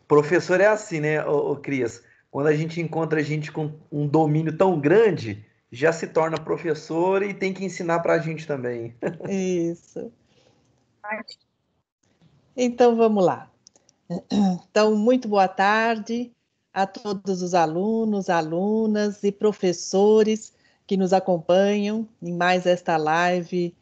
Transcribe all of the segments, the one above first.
Professor é assim, né, ô Cris? Quando a gente encontra gente com um domínio tão grande, já se torna professor e tem que ensinar para a gente também. Isso. Então, vamos lá. Então, muito boa tarde a todos os alunos, alunas e professores que nos acompanham em mais esta live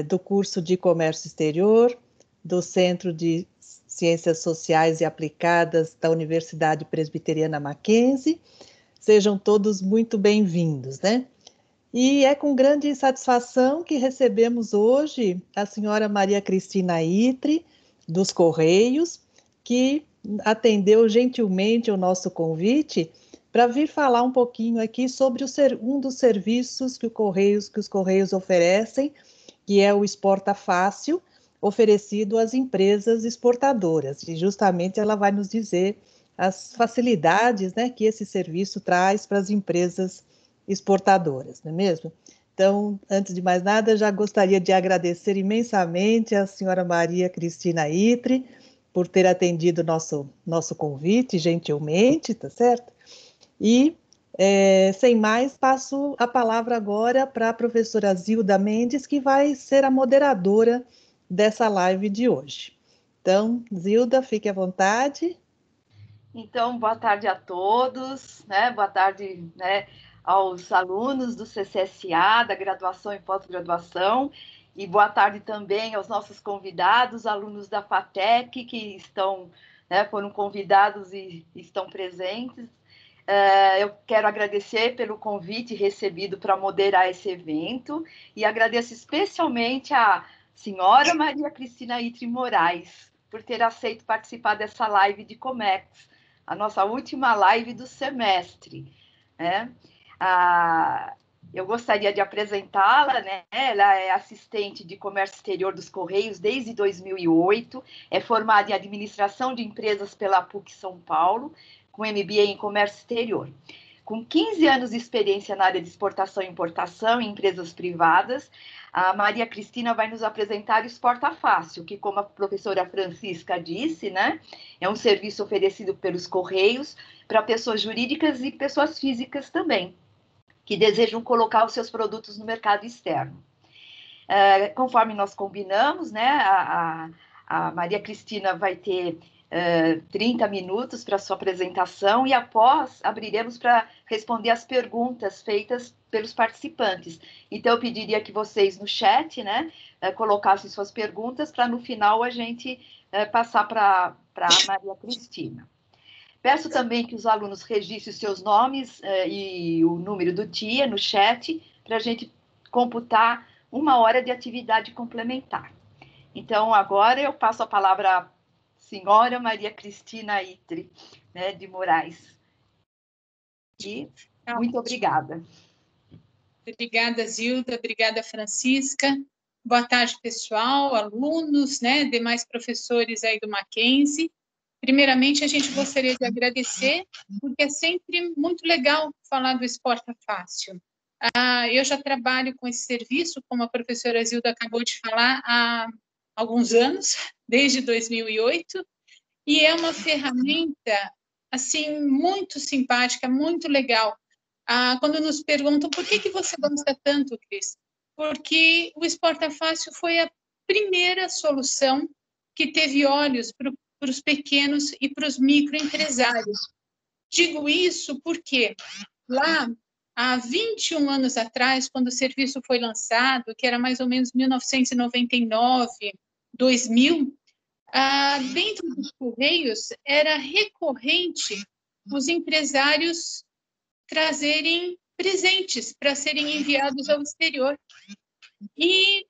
do curso de Comércio Exterior, do Centro de Ciências Sociais e Aplicadas da Universidade Presbiteriana Mackenzie. Sejam todos muito bem-vindos, né? E é com grande satisfação que recebemos hoje a senhora Maria Cristina Itre, dos Correios, que atendeu gentilmente o nosso convite para vir falar um pouquinho aqui sobre um dos serviços que os Correios oferecem, que é o Exporta Fácil, oferecido às empresas exportadoras. E justamente ela vai nos dizer as facilidades, né, que esse serviço traz para as empresas exportadoras, não é mesmo? Então, antes de mais nada, já gostaria de agradecer imensamente a senhora Maria Cristina Itre por ter atendido nosso convite gentilmente, tá certo? E, sem mais, passo a palavra agora para a professora Zilda Mendes, que vai ser a moderadora dessa live de hoje. Então, Zilda, fique à vontade. Então, boa tarde a todos, né? Boa tarde, né, aos alunos do CCSA, da graduação e pós-graduação, e boa tarde também aos nossos convidados, alunos da FATEC, que estão, né, foram convidados e estão presentes. Eu quero agradecer pelo convite recebido para moderar esse evento, e agradeço especialmente à senhora Maria Cristina Itre Moraes, por ter aceito participar dessa live de Comex, a nossa última live do semestre, né? Eu gostaria de apresentá-la, né? Ela é assistente de comércio exterior dos Correios desde 2008, é formada em administração de empresas pela PUC São Paulo, com MBA em comércio exterior. Com 15 anos de experiência na área de exportação e importação em empresas privadas, a Maria Cristina vai nos apresentar o Exporta Fácil, que, como a professora Francisca disse, né, é um serviço oferecido pelos Correios para pessoas jurídicas e pessoas físicas também, que desejam colocar os seus produtos no mercado externo. Conforme nós combinamos, né, a Maria Cristina vai ter 30 minutos para sua apresentação e após abriremos para responder as perguntas feitas pelos participantes. Então, eu pediria que vocês no chat, né, colocassem suas perguntas para no final a gente passar para a Maria Cristina. Peço também que os alunos registrem seus nomes e o número do dia no chat para a gente computar 1 hora de atividade complementar. Então, agora eu passo a palavra à senhora Maria Cristina Itre, né, de Moraes. E muito obrigada. Obrigada, Zilda. Obrigada, Francisca. Boa tarde, pessoal, alunos, né, demais professores aí do Mackenzie. Primeiramente, a gente gostaria de agradecer, porque é sempre muito legal falar do Exporta Fácil. Eu já trabalho com esse serviço, como a professora Zilda acabou de falar, há alguns anos, desde 2008, e é uma ferramenta, assim, muito simpática, muito legal. Quando nos perguntam por que você gosta tanto, Cris? Porque o Exporta Fácil foi a primeira solução que teve olhos para os pequenos e para os microempresários. Digo isso porque lá, há 21 anos atrás, quando o serviço foi lançado, que era mais ou menos 1999, 2000, dentro dos Correios era recorrente os empresários trazerem presentes para serem enviados ao exterior. E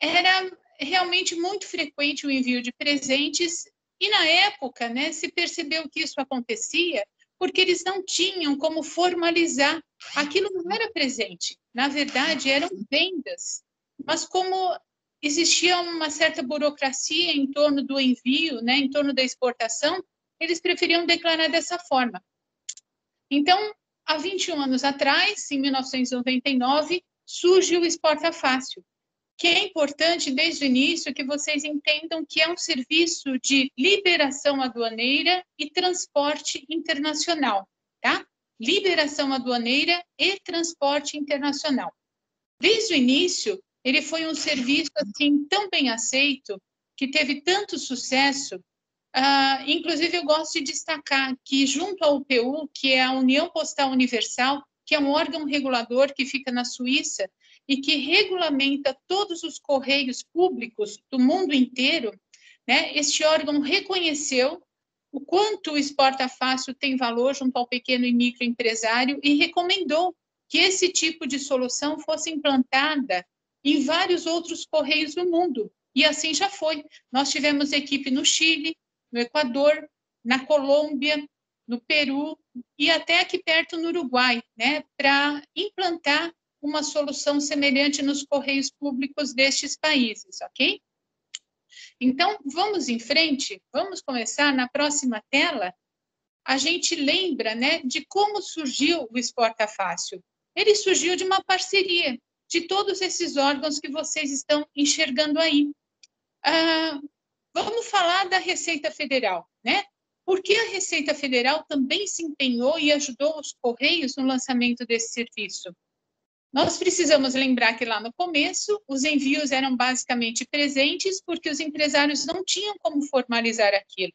era realmente muito frequente o envio de presentes, e na época, né, se percebeu que isso acontecia porque eles não tinham como formalizar. Aquilo não era presente, na verdade, eram vendas. Mas como existia uma certa burocracia em torno do envio, né, em torno da exportação, eles preferiam declarar dessa forma. Então, há 21 anos atrás, em 1999, surge o Exporta Fácil. que é importante desde o início que vocês entendam que é um serviço de liberação aduaneira e transporte internacional, tá? Liberação aduaneira e transporte internacional. Desde o início, ele foi um serviço assim tão bem aceito, que teve tanto sucesso. Inclusive, eu gosto de destacar que, junto à UPU, que é a União Postal Universal, que é um órgão regulador que fica na Suíça e que regulamenta todos os correios públicos do mundo inteiro, né? Este órgão reconheceu o quanto o Exporta Fácil tem valor junto ao pequeno e microempresário e recomendou que esse tipo de solução fosse implantada em vários outros correios do mundo. E assim já foi. Nós tivemos equipe no Chile, no Equador, na Colômbia, no Peru e até aqui perto no Uruguai, né, para implantar uma solução semelhante nos correios públicos destes países, ok? Então, vamos em frente, vamos começar na próxima tela. A gente lembra, né, de como surgiu o Exporta Fácil. Ele surgiu de uma parceria de todos esses órgãos que vocês estão enxergando aí. Vamos falar da Receita Federal, né? Porque a Receita Federal também se empenhou e ajudou os Correios no lançamento desse serviço. Nós precisamos lembrar que lá no começo, os envios eram basicamente presentes, porque os empresários não tinham como formalizar aquilo.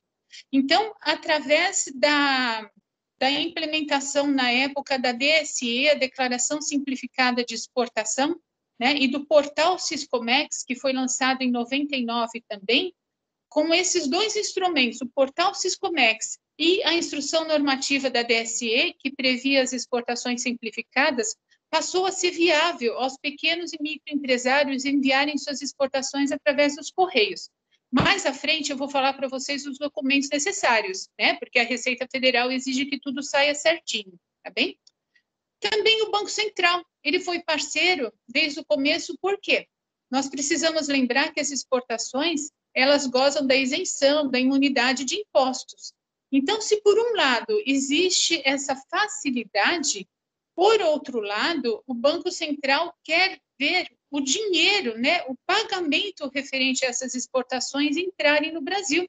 Então, através da implementação na época da DSE, a Declaração Simplificada de Exportação, né, e do portal Siscomex, que foi lançado em 99 também, com esses dois instrumentos, o portal Siscomex e a instrução normativa da DSE, que previa as exportações simplificadas, passou a ser viável aos pequenos e microempresários enviarem suas exportações através dos Correios. Mais à frente, eu vou falar para vocês os documentos necessários, né? Porque a Receita Federal exige que tudo saia certinho, tá bem? Também o Banco Central, ele foi parceiro desde o começo, por quê? Nós precisamos lembrar que as exportações, elas gozam da isenção, da imunidade de impostos. Então, se por um lado existe essa facilidade, por outro lado, o Banco Central quer ver o dinheiro, né, o pagamento referente a essas exportações entrarem no Brasil.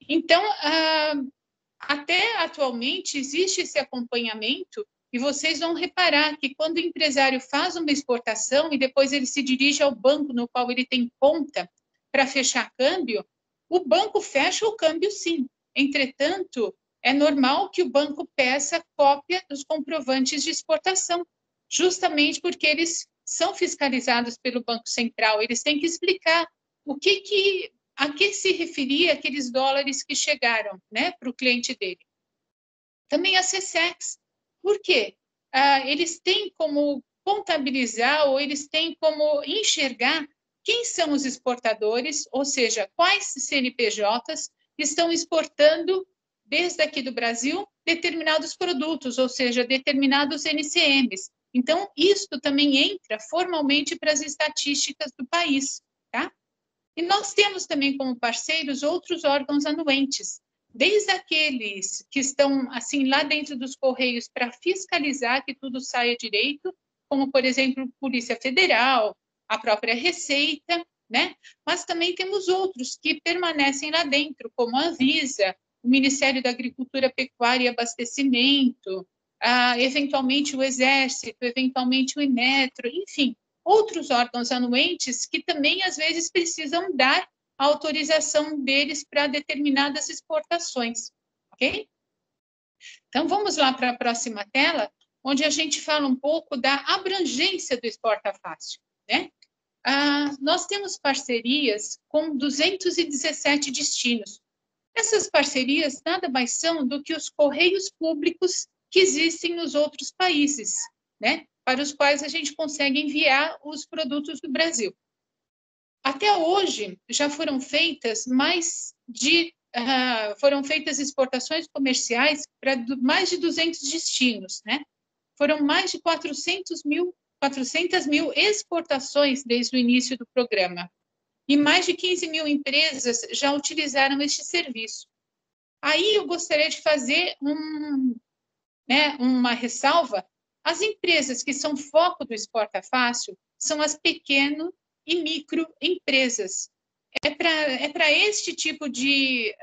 Então, até atualmente existe esse acompanhamento e vocês vão reparar que quando o empresário faz uma exportação e depois ele se dirige ao banco no qual ele tem conta para fechar câmbio, o banco fecha o câmbio sim. Entretanto, é normal que o banco peça cópia dos comprovantes de exportação, justamente porque eles são fiscalizados pelo Banco Central. Eles têm que explicar a que se referia aqueles dólares que chegaram, né, para o cliente dele. Também a SESEX. Por quê? Eles têm como contabilizar ou eles têm como enxergar quem são os exportadores, ou seja, quais CNPJs estão exportando desde aqui do Brasil determinados produtos, ou seja, determinados NCMs. Então, isto também entra formalmente para as estatísticas do país, tá? E nós temos também como parceiros outros órgãos anuentes, desde aqueles que estão assim lá dentro dos Correios para fiscalizar que tudo saia direito, como, por exemplo, Polícia Federal, a própria Receita, né? Mas também temos outros que permanecem lá dentro, como a Anvisa, o Ministério da Agricultura, Pecuária e Abastecimento, eventualmente o Exército, eventualmente o Inmetro, enfim, outros órgãos anuentes que também, às vezes, precisam dar a autorização deles para determinadas exportações, ok? Então, vamos lá para a próxima tela, onde a gente fala um pouco da abrangência do Exporta Fácil, né? Nós temos parcerias com 217 destinos. Essas parcerias nada mais são do que os correios públicos que existem nos outros países, né? Para os quais a gente consegue enviar os produtos do Brasil. Até hoje, já foram feitas exportações comerciais para mais de 200 destinos, né? Foram mais de 400 mil exportações desde o início do programa. E mais de 15 mil empresas já utilizaram este serviço. Aí eu gostaria de fazer uma ressalva. As empresas que são foco do Exporta Fácil são as pequenas e microempresas. É para este tipo de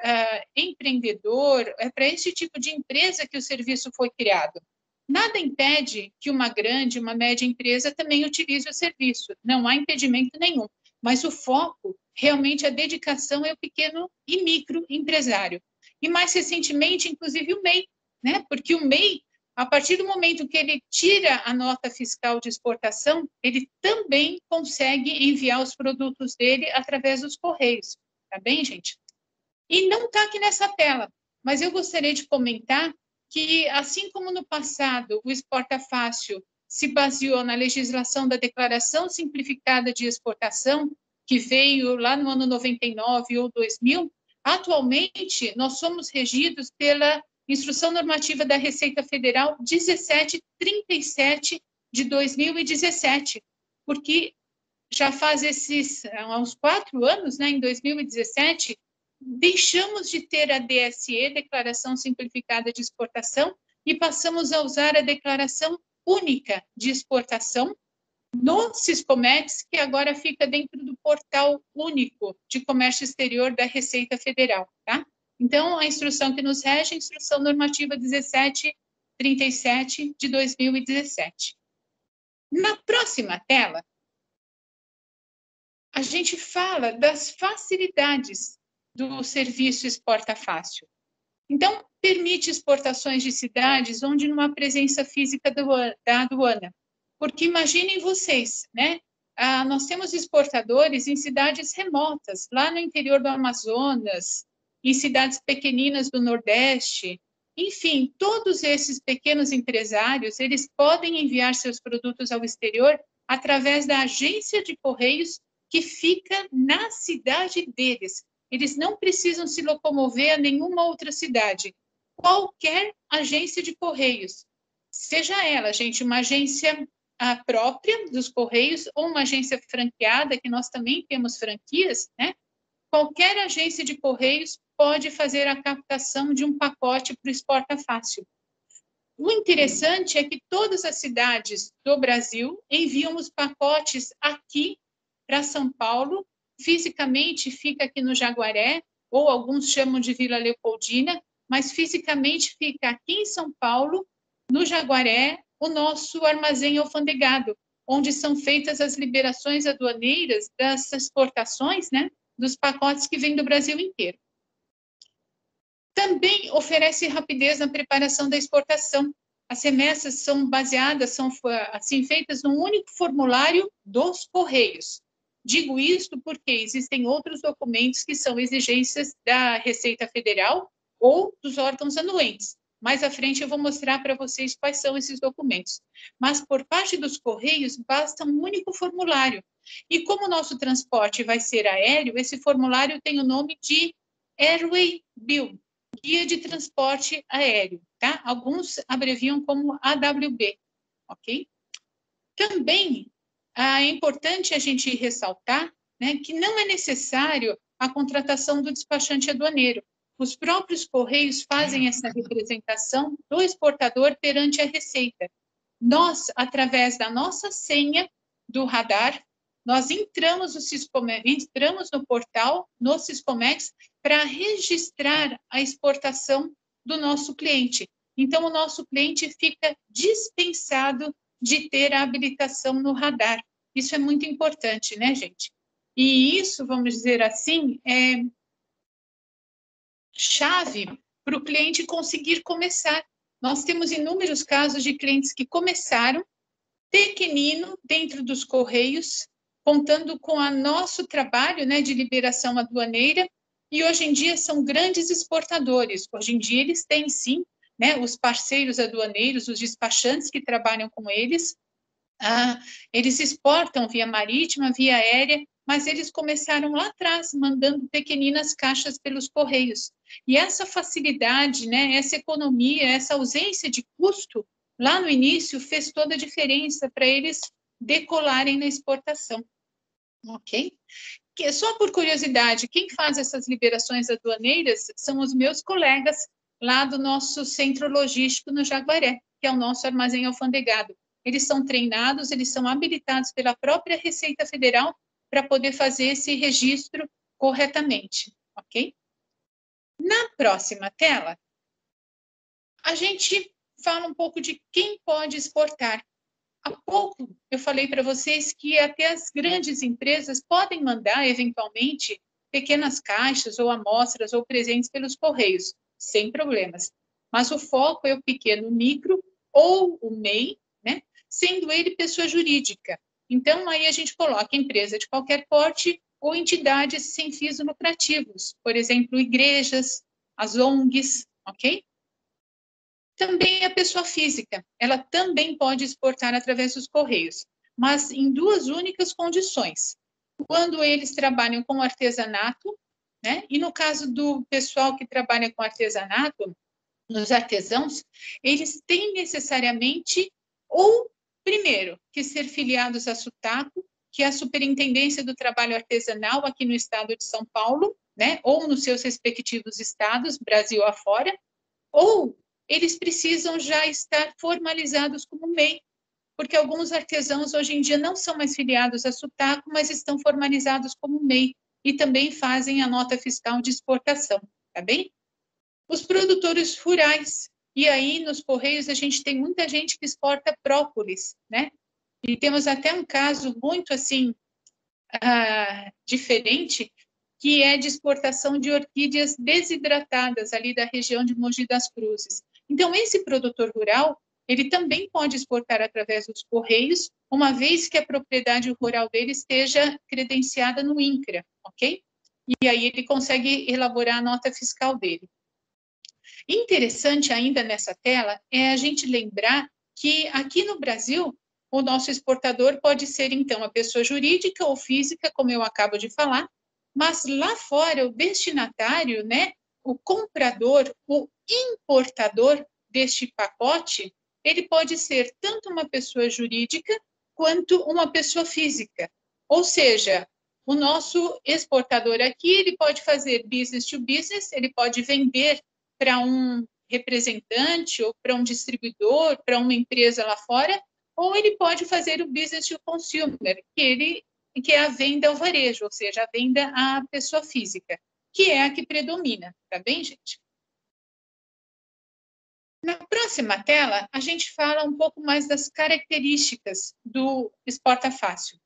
empreendedor, é para este tipo de empresa que o serviço foi criado. Nada impede que uma grande, uma média empresa também utilize o serviço, não há impedimento nenhum, mas o foco, realmente, a dedicação é o pequeno e microempresário. E mais recentemente, inclusive, o MEI, né? Porque o MEI, a partir do momento que ele tira a nota fiscal de exportação, ele também consegue enviar os produtos dele através dos correios. Tá bem, gente? E não está aqui nessa tela, mas eu gostaria de comentar que, assim como no passado o Exporta Fácil se baseou na legislação da Declaração Simplificada de Exportação, que veio lá no ano 99 ou 2000, atualmente nós somos regidos pela Instrução Normativa da Receita Federal 1737 de 2017, porque já faz uns 4 anos, né, em 2017, deixamos de ter a DSE, Declaração Simplificada de Exportação, e passamos a usar a Declaração Única de Exportação no Siscomex, que agora fica dentro do Portal Único de Comércio Exterior da Receita Federal, tá? Então, a instrução que nos rege é a Instrução Normativa 1737 de 2017. Na próxima tela, a gente fala das facilidades do serviço Exporta Fácil. Então, permite exportações de cidades onde não há presença física da aduana. Porque imaginem vocês, né? Nós temos exportadores em cidades remotas, lá no interior do Amazonas, em cidades pequeninas do Nordeste. Enfim, todos esses pequenos empresários, eles podem enviar seus produtos ao exterior através da agência de correios que fica na cidade deles. Eles não precisam se locomover a nenhuma outra cidade. Qualquer agência de correios, seja ela, gente, uma agência própria dos correios ou uma agência franqueada, que nós também temos franquias, né? Qualquer agência de correios pode fazer a captação de um pacote para o Exporta Fácil. O interessante é que todas as cidades do Brasil enviam os pacotes aqui para São Paulo. Fisicamente fica aqui no Jaguaré, ou alguns chamam de Vila Leopoldina, mas fisicamente fica aqui em São Paulo, no Jaguaré, o nosso armazém alfandegado, onde são feitas as liberações aduaneiras das exportações, né, dos pacotes que vêm do Brasil inteiro. Também oferece rapidez na preparação da exportação. As remessas são baseadas, são assim, feitas num único formulário dos Correios. Digo isto porque existem outros documentos que são exigências da Receita Federal ou dos órgãos anuentes. Mais à frente eu vou mostrar para vocês quais são esses documentos. Mas por parte dos Correios basta um único formulário. E como o nosso transporte vai ser aéreo, esse formulário tem o nome de Airway Bill, Guia de Transporte Aéreo, tá? Alguns abreviam como AWB, ok? Também é importante a gente ressaltar, né, que não é necessário a contratação do despachante aduaneiro. Os próprios Correios fazem essa representação do exportador perante a Receita. Nós, através da nossa senha do radar, nós entramos no portal, no Siscomex, para registrar a exportação do nosso cliente. Então, o nosso cliente fica dispensado de ter a habilitação no radar. Isso é muito importante, né, gente? E isso, vamos dizer assim, é chave para o cliente conseguir começar. Nós temos inúmeros casos de clientes que começaram pequenino dentro dos Correios, contando com o nosso trabalho, né, de liberação aduaneira, e hoje em dia são grandes exportadores. Hoje em dia eles têm, sim, né, os parceiros aduaneiros, os despachantes que trabalham com eles. Eles exportam via marítima, via aérea, mas eles começaram lá atrás, mandando pequeninas caixas pelos Correios. E essa facilidade, né, essa economia, essa ausência de custo, lá no início, fez toda a diferença para eles decolarem na exportação. Ok? Só por curiosidade, quem faz essas liberações aduaneiras são os meus colegas lá do nosso centro logístico no Jaguaré, que é o nosso armazém alfandegado. Eles são treinados, eles são habilitados pela própria Receita Federal para poder fazer esse registro corretamente, ok? Na próxima tela, a gente fala um pouco de quem pode exportar. Há pouco eu falei para vocês que até as grandes empresas podem mandar, eventualmente, pequenas caixas ou amostras ou presentes pelos correios, sem problemas. Mas o foco é o pequeno micro ou o MEI, né? Sendo ele pessoa jurídica. Então, aí a gente coloca empresa de qualquer porte ou entidades sem fins lucrativos, por exemplo, igrejas, as ONGs, ok? Também a pessoa física, ela também pode exportar através dos correios, mas em duas únicas condições. Quando eles trabalham com artesanato, né? E no caso do pessoal que trabalha com artesanato, nos artesãos, eles têm necessariamente, ou primeiro, que ser filiados à SUTACO, que é a Superintendência do Trabalho Artesanal aqui no estado de São Paulo, né? Ou nos seus respectivos estados, Brasil afora, ou eles precisam já estar formalizados como MEI, porque alguns artesãos hoje em dia não são mais filiados à SUTACO, mas estão formalizados como MEI e também fazem a nota fiscal de exportação, tá bem? Os produtores rurais, e aí nos Correios a gente tem muita gente que exporta própolis, né? E temos até um caso muito assim, diferente, que é de exportação de orquídeas desidratadas ali da região de Mogi das Cruzes. Então, esse produtor rural, ele também pode exportar através dos Correios, uma vez que a propriedade rural dele esteja credenciada no INCRA, ok? E aí ele consegue elaborar a nota fiscal dele. Interessante ainda nessa tela é a gente lembrar que aqui no Brasil, o nosso exportador pode ser, então, a pessoa jurídica ou física, como eu acabo de falar, mas lá fora, o destinatário, né, o comprador, o importador deste pacote, ele pode ser tanto uma pessoa jurídica quanto uma pessoa física. Ou seja, o nosso exportador aqui, ele pode fazer business to business, ele pode vender para um representante ou para um distribuidor, para uma empresa lá fora, ou ele pode fazer o business to consumer, que é a venda ao varejo, ou seja, a venda à pessoa física, que é a que predomina, tá bem, gente? Na próxima tela, a gente fala um pouco mais das características do Exporta Fácil.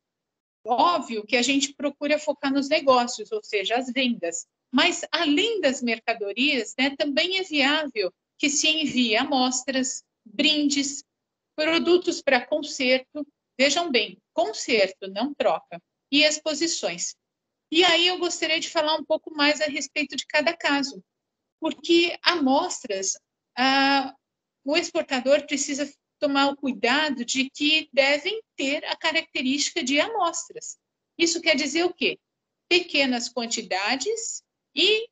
Óbvio que a gente procura focar nos negócios, ou seja, as vendas, mas além das mercadorias, né, também é viável que se envie amostras, brindes, produtos para conserto, vejam bem, conserto, não troca, e exposições. E aí eu gostaria de falar um pouco mais a respeito de cada caso, porque amostras, o exportador precisa tomar o cuidado de que devem ter a característica de amostras. Isso quer dizer o quê? Pequenas quantidades e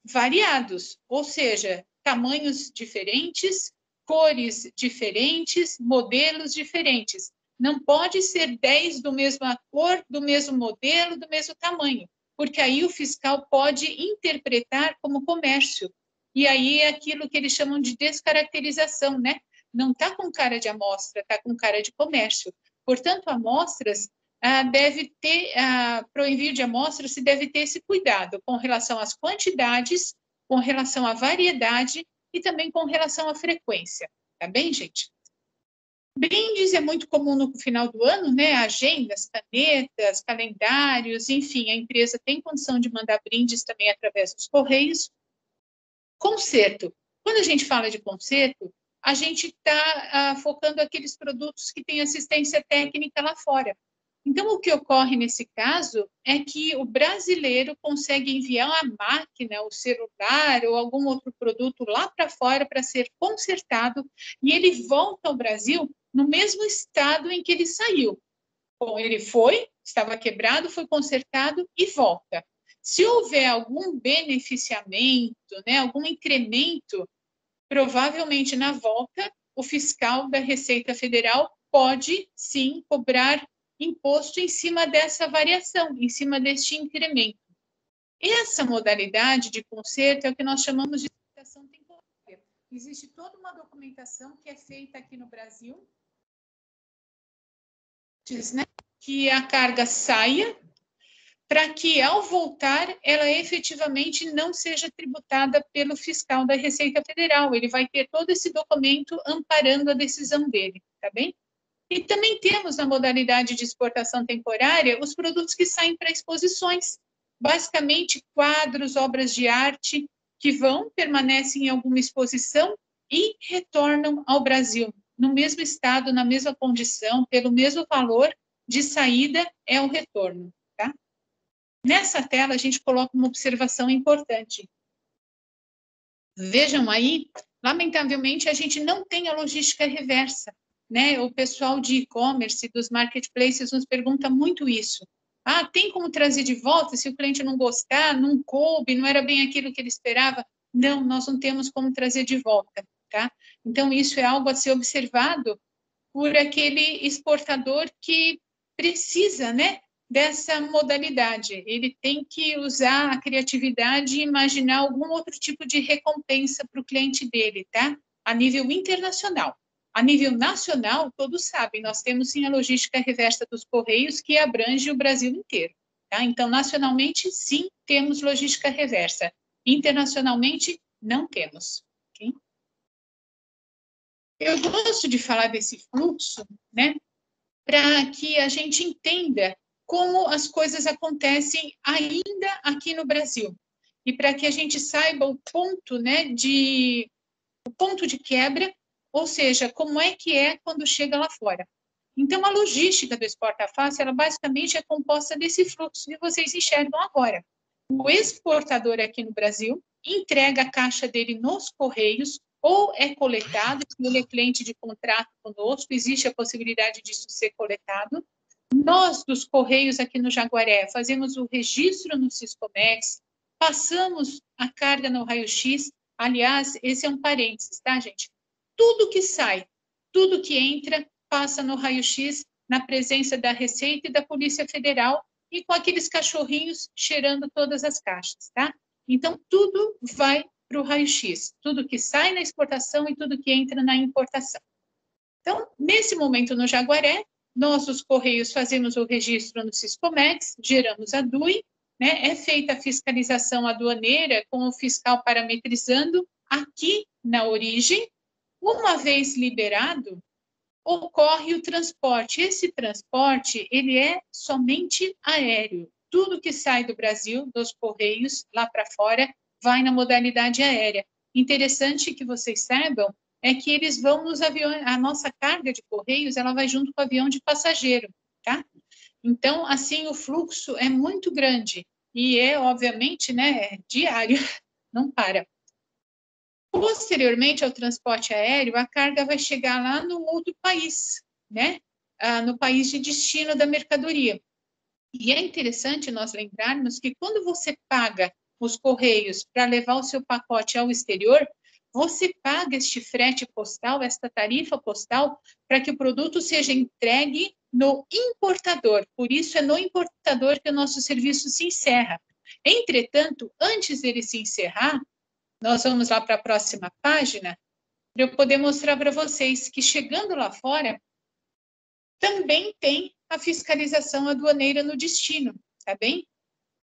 variados, ou seja, tamanhos diferentes, cores diferentes, modelos diferentes. Não pode ser 10 do mesma cor, do mesmo modelo, do mesmo tamanho, porque aí o fiscal pode interpretar como comércio. E aí é aquilo que eles chamam de descaracterização, né? Não está com cara de amostra, está com cara de comércio. Portanto, amostras deve ter, para o envio de amostras, se deve ter esse cuidado com relação às quantidades, com relação à variedade e também com relação à frequência. Tá bem, gente? Brindes é muito comum no final do ano, né? Agendas, canetas, calendários, enfim, a empresa tem condição de mandar brindes também através dos correios. Conserto. Quando a gente fala de conserto, a gente está focando aqueles produtos que têm assistência técnica lá fora. Então, o que ocorre nesse caso é que o brasileiro consegue enviar a máquina, o celular ou algum outro produto lá para fora para ser consertado e ele volta ao Brasil no mesmo estado em que ele saiu. Bom, ele foi, estava quebrado, foi consertado e volta. Se houver algum beneficiamento, né, algum incremento, provavelmente na volta, o fiscal da Receita Federal pode, sim, cobrar imposto em cima dessa variação, em cima deste incremento. Essa modalidade de conserto é o que nós chamamos de licitação temporária. Existe toda uma documentação que é feita aqui no Brasil, diz, né, que a carga saia para que, ao voltar, ela efetivamente não seja tributada pelo fiscal da Receita Federal. Ele vai ter todo esse documento amparando a decisão dele, tá bem? E também temos, na modalidade de exportação temporária, os produtos que saem para exposições. Basicamente, quadros, obras de arte, que permanecem em alguma exposição e retornam ao Brasil, no mesmo estado, na mesma condição, pelo mesmo valor de saída, é o retorno, tá? Nessa tela, a gente coloca uma observação importante. Vejam aí, lamentavelmente, a gente não tem a logística reversa, né? O pessoal de e-commerce, dos marketplaces, nos pergunta muito isso. Ah, tem como trazer de volta se o cliente não gostar, não coube, não era bem aquilo que ele esperava? Não, nós não temos como trazer de volta, tá? Então, isso é algo a ser observado por aquele exportador que precisa, né, dessa modalidade. Ele tem que usar a criatividade e imaginar algum outro tipo de recompensa para o cliente dele, tá? A nível internacional. A nível nacional, todos sabem, nós temos sim a logística reversa dos Correios, que abrange o Brasil inteiro, tá? Então, nacionalmente, sim, temos logística reversa. Internacionalmente, não temos, ok? Eu gosto de falar desse fluxo, né, para que a gente entenda como as coisas acontecem ainda aqui no Brasil e para que a gente saiba o ponto, né, o ponto de quebra, ou seja, como é que é quando chega lá fora. Então, a logística do Exporta Fácil, ela basicamente é composta desse fluxo que vocês enxergam agora. O exportador aqui no Brasil entrega a caixa dele nos Correios, ou é coletado, se ele é cliente de contrato conosco, existe a possibilidade disso ser coletado. Nós, dos Correios aqui no Jaguaré, fazemos o registro no Siscomex, passamos a carga no raio-x. Aliás, esse é um parênteses, tá, gente? Tudo que sai, tudo que entra, passa no raio-x, na presença da Receita e da Polícia Federal, e com aqueles cachorrinhos cheirando todas as caixas, tá? Então, tudo vai para o raio-x, tudo que sai na exportação e tudo que entra na importação. Então, nesse momento no Jaguaré, nós, os Correios, fazemos o registro no Siscomex, geramos a DUI, né? É feita a fiscalização aduaneira com o fiscal parametrizando aqui na origem. Uma vez liberado, ocorre o transporte. Esse transporte, ele é somente aéreo. Tudo que sai do Brasil, dos Correios, lá para fora, vai na modalidade aérea. Interessante que vocês saibam é que eles vão nos aviões, a nossa carga de Correios, ela vai junto com o avião de passageiro, tá? Então, assim, o fluxo é muito grande e é, obviamente, né, diário, não para. Posteriormente ao transporte aéreo, a carga vai chegar lá no outro país, né? No país de destino da mercadoria. E é interessante nós lembrarmos que quando você paga os Correios para levar o seu pacote ao exterior, você paga este frete postal, esta tarifa postal, para que o produto seja entregue no importador. Por isso, é no importador que o nosso serviço se encerra. Entretanto, antes dele se encerrar, nós vamos lá para a próxima página, para eu poder mostrar para vocês que chegando lá fora, também tem a fiscalização aduaneira no destino, tá bem?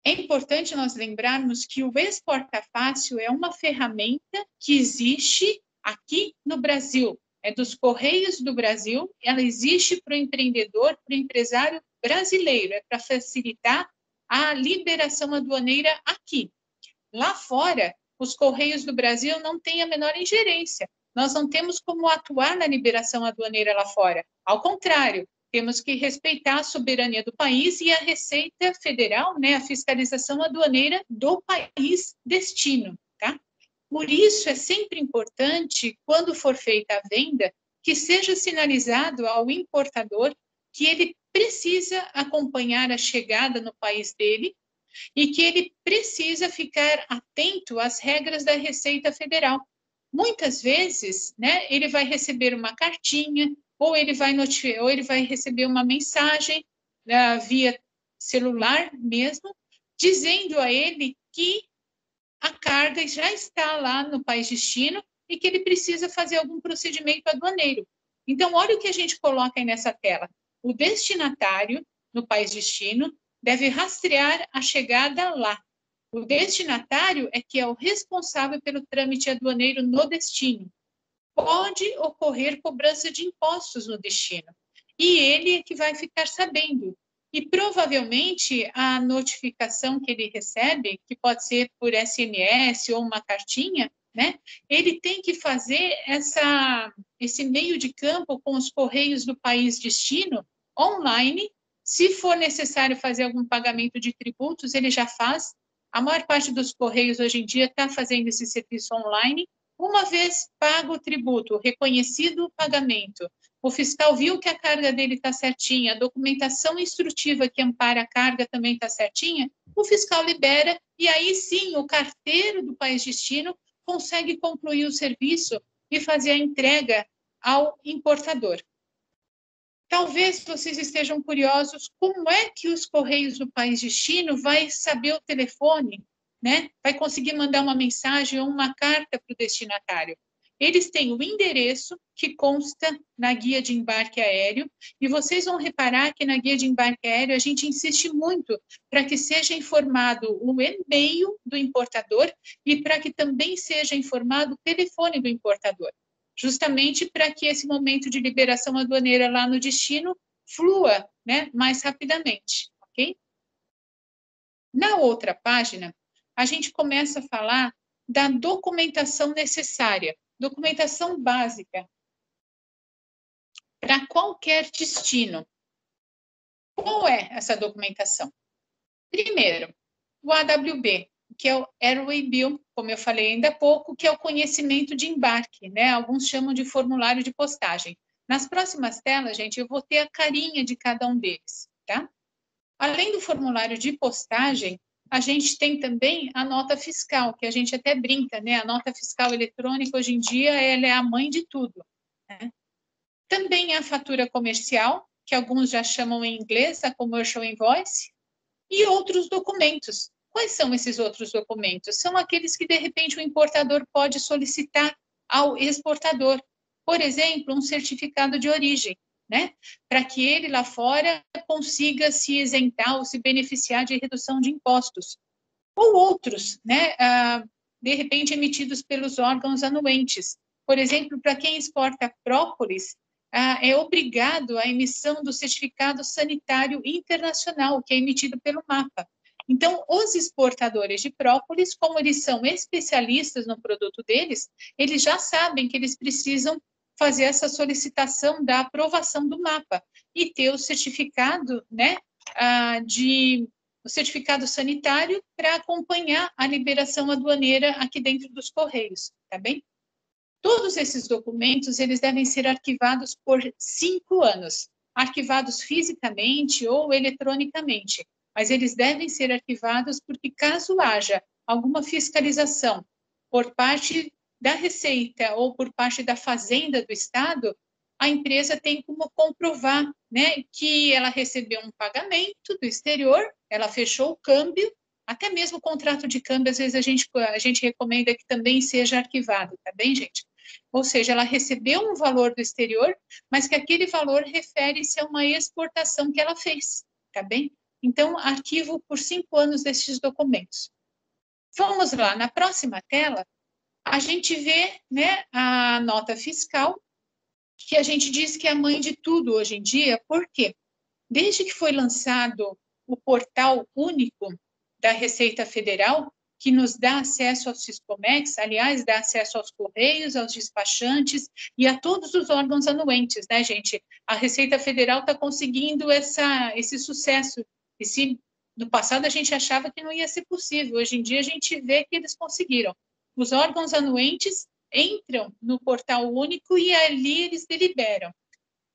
É importante nós lembrarmos que o Exporta Fácil é uma ferramenta que existe aqui no Brasil, é dos Correios do Brasil, ela existe para o empreendedor, para o empresário brasileiro, é para facilitar a liberação aduaneira aqui. Lá fora, os Correios do Brasil não têm a menor ingerência. Nós não temos como atuar na liberação aduaneira lá fora. Ao contrário, temos que respeitar a soberania do país e a Receita Federal, né, a fiscalização aduaneira do país destino, tá? Por isso, é sempre importante, quando for feita a venda, que seja sinalizado ao importador que ele precisa acompanhar a chegada no país dele e que ele precisa ficar atento às regras da Receita Federal. Muitas vezes, né, ele vai receber uma cartinha, ou ele vai receber uma mensagem via celular mesmo, dizendo a ele que a carga já está lá no país destino e que ele precisa fazer algum procedimento aduaneiro. Então, olha o que a gente coloca aí nessa tela. O destinatário, no país destino, deve rastrear a chegada lá. O destinatário é que é o responsável pelo trâmite aduaneiro no destino. Pode ocorrer cobrança de impostos no destino, e ele é que vai ficar sabendo. E provavelmente a notificação que ele recebe, que pode ser por SMS ou uma cartinha, né? Ele tem que fazer esse meio de campo com os correios do país destino online. Se for necessário fazer algum pagamento de tributos, ele já faz. A maior parte dos correios hoje em dia está fazendo esse serviço online. Uma vez pago o tributo, reconhecido o pagamento, o fiscal viu que a carga dele está certinha, a documentação instrutiva que ampara a carga também está certinha, o fiscal libera e aí sim o carteiro do país destino consegue concluir o serviço e fazer a entrega ao importador. Talvez vocês estejam curiosos como é que os correios do país destino vai saber o telefone, né? Vai conseguir mandar uma mensagem ou uma carta para o destinatário. Eles têm o endereço que consta na guia de embarque aéreo, e vocês vão reparar que na guia de embarque aéreo a gente insiste muito para que seja informado o e-mail do importador e para que também seja informado o telefone do importador, justamente para que esse momento de liberação aduaneira lá no destino flua, né, mais rapidamente, ok? Na outra página, a gente começa a falar da documentação necessária, documentação básica para qualquer destino. Qual é essa documentação? Primeiro, o AWB, que é o Airway Bill, como eu falei ainda há pouco, que é o conhecimento de embarque, né? Alguns chamam de formulário de postagem. Nas próximas telas, gente, eu vou ter a carinha de cada um deles, tá? Além do formulário de postagem, a gente tem também a nota fiscal, que a gente até brinca, né? A nota fiscal eletrônica, hoje em dia, ela é a mãe de tudo, né? Também a fatura comercial, que alguns já chamam em inglês, a Commercial Invoice, e outros documentos. Quais são esses outros documentos? São aqueles que, de repente, o importador pode solicitar ao exportador. Por exemplo, um certificado de origem, né? Para que ele lá fora consiga se isentar ou se beneficiar de redução de impostos. Ou outros, né? De repente, emitidos pelos órgãos anuentes. Por exemplo, para quem exporta própolis, é obrigado à emissão do certificado sanitário internacional, que é emitido pelo MAPA. Então, os exportadores de própolis, como eles são especialistas no produto deles, eles já sabem que eles precisam fazer essa solicitação da aprovação do MAPA e ter o certificado, né, o certificado sanitário para acompanhar a liberação aduaneira aqui dentro dos Correios, tá bem? Todos esses documentos, eles devem ser arquivados por 5 anos, arquivados fisicamente ou eletronicamente, mas eles devem ser arquivados porque caso haja alguma fiscalização por parte da Receita ou por parte da Fazenda do Estado, a empresa tem como comprovar, né, que ela recebeu um pagamento do exterior, ela fechou o câmbio, até mesmo o contrato de câmbio, às vezes a gente recomenda que também seja arquivado, tá bem, gente? Ou seja, ela recebeu um valor do exterior, mas que aquele valor refere-se a uma exportação que ela fez, tá bem? Então, arquivo por 5 anos desses documentos. Vamos lá, na próxima tela, a gente vê, né, a nota fiscal, que a gente diz que é a mãe de tudo hoje em dia. Por quê? Desde que foi lançado o portal único da Receita Federal, que nos dá acesso ao Siscomex, aliás, dá acesso aos Correios, aos despachantes e a todos os órgãos anuentes, né, gente? A Receita Federal está conseguindo esse sucesso. No passado a gente achava que não ia ser possível, hoje em dia a gente vê que eles conseguiram. Os órgãos anuentes entram no portal único e ali eles deliberam.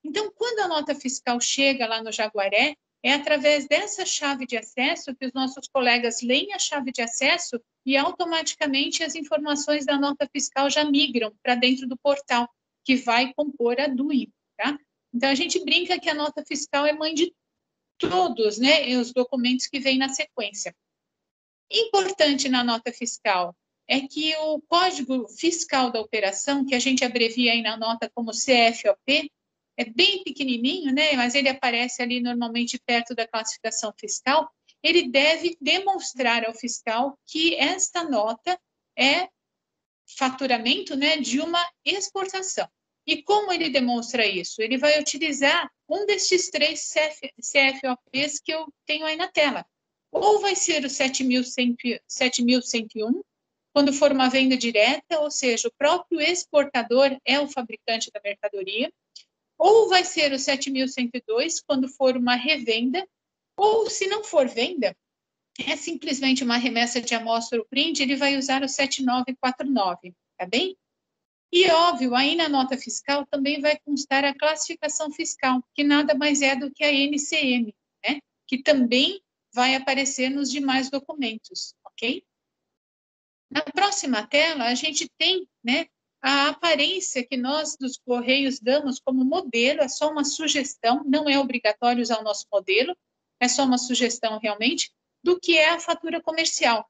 Então, quando a nota fiscal chega lá no Jaguaré, é através dessa chave de acesso que os nossos colegas leem a chave de acesso e automaticamente as informações da nota fiscal já migram para dentro do portal, que vai compor a DUI, tá? Então, a gente brinca que a nota fiscal é mãe de todos, né, e os documentos que vêm na sequência. Importante na nota fiscal é que o código fiscal da operação, que a gente abrevia aí na nota como CFOP, é bem pequenininho, né? Mas ele aparece ali normalmente perto da classificação fiscal. Ele deve demonstrar ao fiscal que esta nota é faturamento, né, de uma exportação. E como ele demonstra isso? Ele vai utilizar um destes 3 CFOPs que eu tenho aí na tela. Ou vai ser o 7.101, quando for uma venda direta, ou seja, o próprio exportador é o fabricante da mercadoria, ou vai ser o 7.102, quando for uma revenda, ou se não for venda, é simplesmente uma remessa de amostra ou print, ele vai usar o 7949, tá bem? E, óbvio, aí na nota fiscal também vai constar a classificação fiscal, que nada mais é do que a NCM, né? Que também vai aparecer nos demais documentos, ok? Na próxima tela, a gente tem, né, a aparência que nós dos Correios damos como modelo, é só uma sugestão, não é obrigatório usar o nosso modelo, é só uma sugestão realmente, do que é a fatura comercial.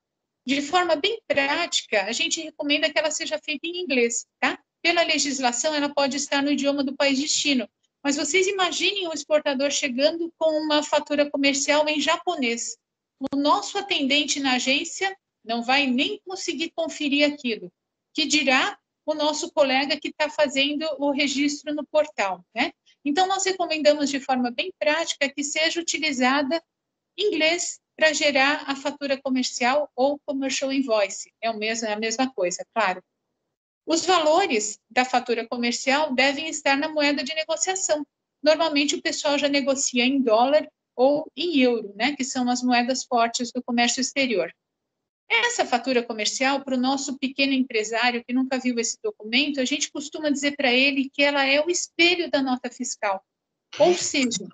De forma bem prática, a gente recomenda que ela seja feita em inglês, tá? Pela legislação, ela pode estar no idioma do país destino, mas vocês imaginem o exportador chegando com uma fatura comercial em japonês. O nosso atendente na agência não vai nem conseguir conferir aquilo, que dirá o nosso colega que está fazendo o registro no portal, né? Então, nós recomendamos de forma bem prática que seja utilizada inglês para gerar a fatura comercial ou commercial invoice. É a mesma coisa, claro. Os valores da fatura comercial devem estar na moeda de negociação. Normalmente, o pessoal já negocia em dólar ou em euro, né, que são as moedas fortes do comércio exterior. Essa fatura comercial, para o nosso pequeno empresário que nunca viu esse documento, a gente costuma dizer para ele que ela é o espelho da nota fiscal. Ou seja,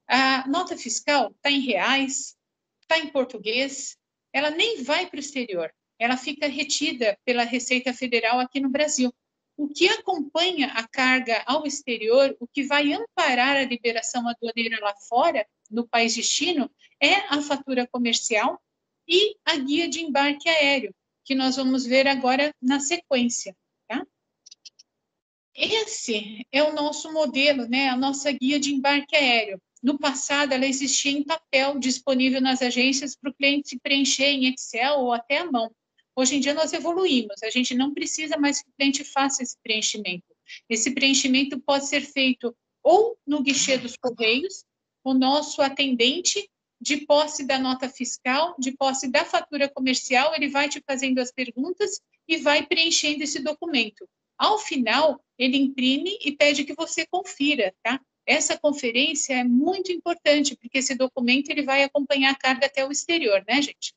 a nota fiscal está em reais, está em português, ela nem vai para o exterior, ela fica retida pela Receita Federal aqui no Brasil. O que acompanha a carga ao exterior, o que vai amparar a liberação aduaneira lá fora, no país destino, é a fatura comercial e a guia de embarque aéreo, que nós vamos ver agora na sequência, tá? Esse é o nosso modelo, né? A nossa guia de embarque aéreo. No passado, ela existia em papel, disponível nas agências para o cliente preencher em Excel ou até à mão. Hoje em dia, nós evoluímos. A gente não precisa mais que o cliente faça esse preenchimento. Esse preenchimento pode ser feito ou no guichê dos Correios, o nosso atendente, de posse da nota fiscal, de posse da fatura comercial, ele vai te fazendo as perguntas e vai preenchendo esse documento. Ao final, ele imprime e pede que você confira, tá? Essa conferência é muito importante, porque esse documento ele vai acompanhar a carga até o exterior, né, gente?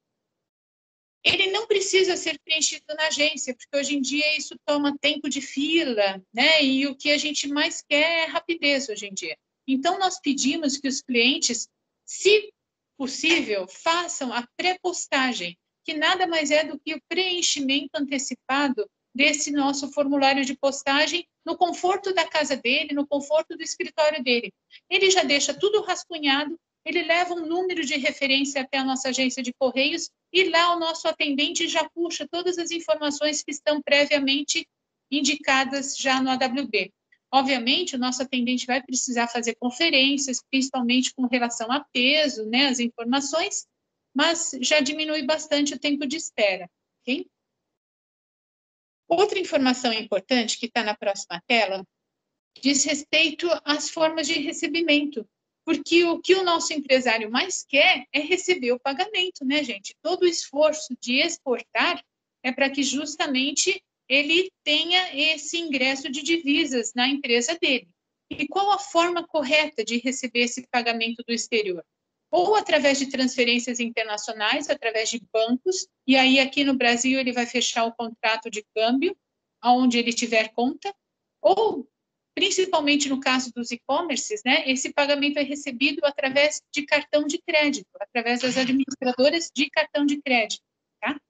Ele não precisa ser preenchido na agência, porque hoje em dia isso toma tempo de fila, né? E o que a gente mais quer é rapidez hoje em dia. Então, nós pedimos que os clientes, se possível, façam a pré-postagem, que nada mais é do que o preenchimento antecipado desse nosso formulário de postagem no conforto da casa dele, no conforto do escritório dele. Ele já deixa tudo rascunhado, ele leva um número de referência até a nossa agência de Correios e lá o nosso atendente já puxa todas as informações que estão previamente indicadas já no AWB. Obviamente, o nosso atendente vai precisar fazer conferências, principalmente com relação a peso, né, as informações, mas já diminui bastante o tempo de espera, ok? Outra informação importante que está na próxima tela diz respeito às formas de recebimento, porque o que o nosso empresário mais quer é receber o pagamento, né, gente? Todo o esforço de exportar é para que justamente ele tenha esse ingresso de divisas na empresa dele. E qual a forma correta de receber esse pagamento do exterior? Ou através de transferências internacionais, através de bancos, e aí aqui no Brasil ele vai fechar o contrato de câmbio, aonde ele tiver conta, ou, principalmente no caso dos e-commerces, né, esse pagamento é recebido através de cartão de crédito, através das administradoras de cartão de crédito, tá?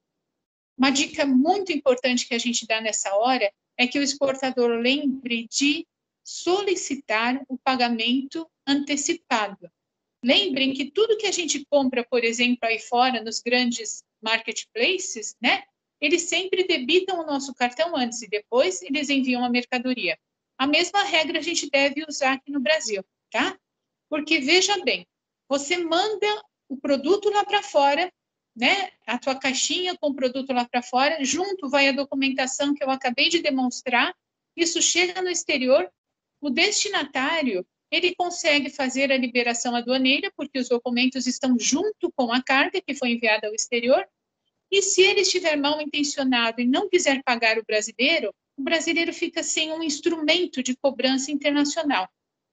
Uma dica muito importante que a gente dá nessa hora é que o exportador lembre de solicitar o pagamento antecipado. Lembrem que tudo que a gente compra, por exemplo, aí fora, nos grandes marketplaces, né, eles sempre debitam o nosso cartão antes e depois eles enviam a mercadoria. A mesma regra a gente deve usar aqui no Brasil, tá? Porque, veja bem, você manda o produto lá para fora, né? A tua caixinha com o produto lá para fora, junto vai a documentação que eu acabei de demonstrar, isso chega no exterior, o destinatário, ele consegue fazer a liberação aduaneira, porque os documentos estão junto com a carga que foi enviada ao exterior, e se ele estiver mal intencionado e não quiser pagar o brasileiro fica sem um instrumento de cobrança internacional.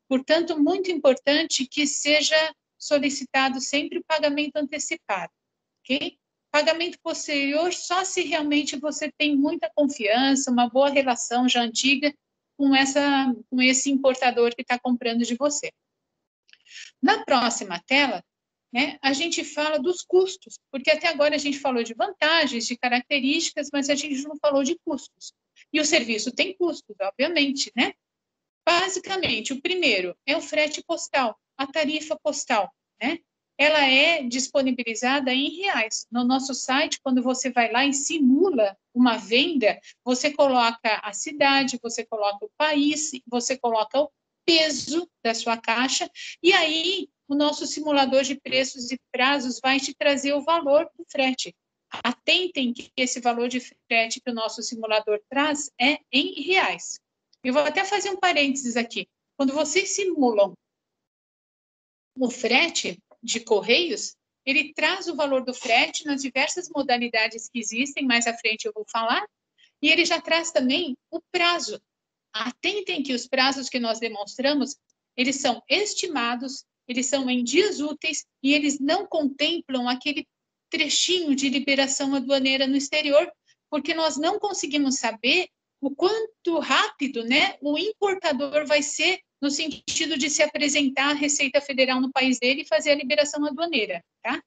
Portanto, muito importante que seja solicitado sempre o pagamento antecipado, ok? Pagamento posterior só se realmente você tem muita confiança, uma boa relação já antiga com esse importador que está comprando de você. Na próxima tela, né, a gente fala dos custos, porque até agora a gente falou de vantagens, de características, mas a gente não falou de custos. E o serviço tem custos, obviamente, né? Basicamente, o primeiro é o frete postal, a tarifa postal, né? Ela é disponibilizada em reais. No nosso site, quando você vai lá e simula uma venda, você coloca a cidade, você coloca o país, você coloca o peso da sua caixa, e aí o nosso simulador de preços e prazos vai te trazer o valor do frete. Atentem que esse valor de frete que o nosso simulador traz é em reais. Eu vou até fazer um parênteses aqui. Quando vocês simulam o frete de correios, ele traz o valor do frete nas diversas modalidades que existem, mais à frente eu vou falar, e ele já traz também o prazo. Atentem que os prazos que nós demonstramos, eles são estimados, eles são em dias úteis e eles não contemplam aquele trechinho de liberação aduaneira no exterior, porque nós não conseguimos saber o quanto rápido, né, o importador vai ser no sentido de se apresentar à Receita Federal no país dele e fazer a liberação aduaneira, tá?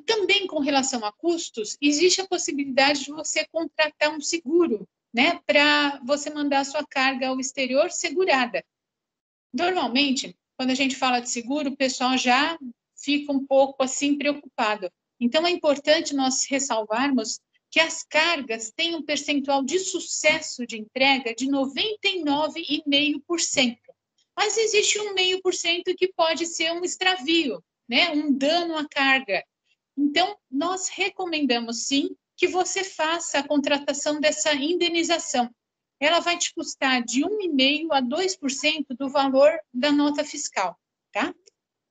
Também com relação a custos, existe a possibilidade de você contratar um seguro, né, para você mandar a sua carga ao exterior segurada. Normalmente, quando a gente fala de seguro, o pessoal já fica um pouco assim preocupado. Então, é importante nós ressalvarmos que as cargas têm um percentual de sucesso de entrega de 99,5%. Mas existe um 0,5% que pode ser um extravio, né? Um dano à carga. Então, nós recomendamos, sim, que você faça a contratação dessa indenização. Ela vai te custar de 1,5% a 2% do valor da nota fiscal, tá?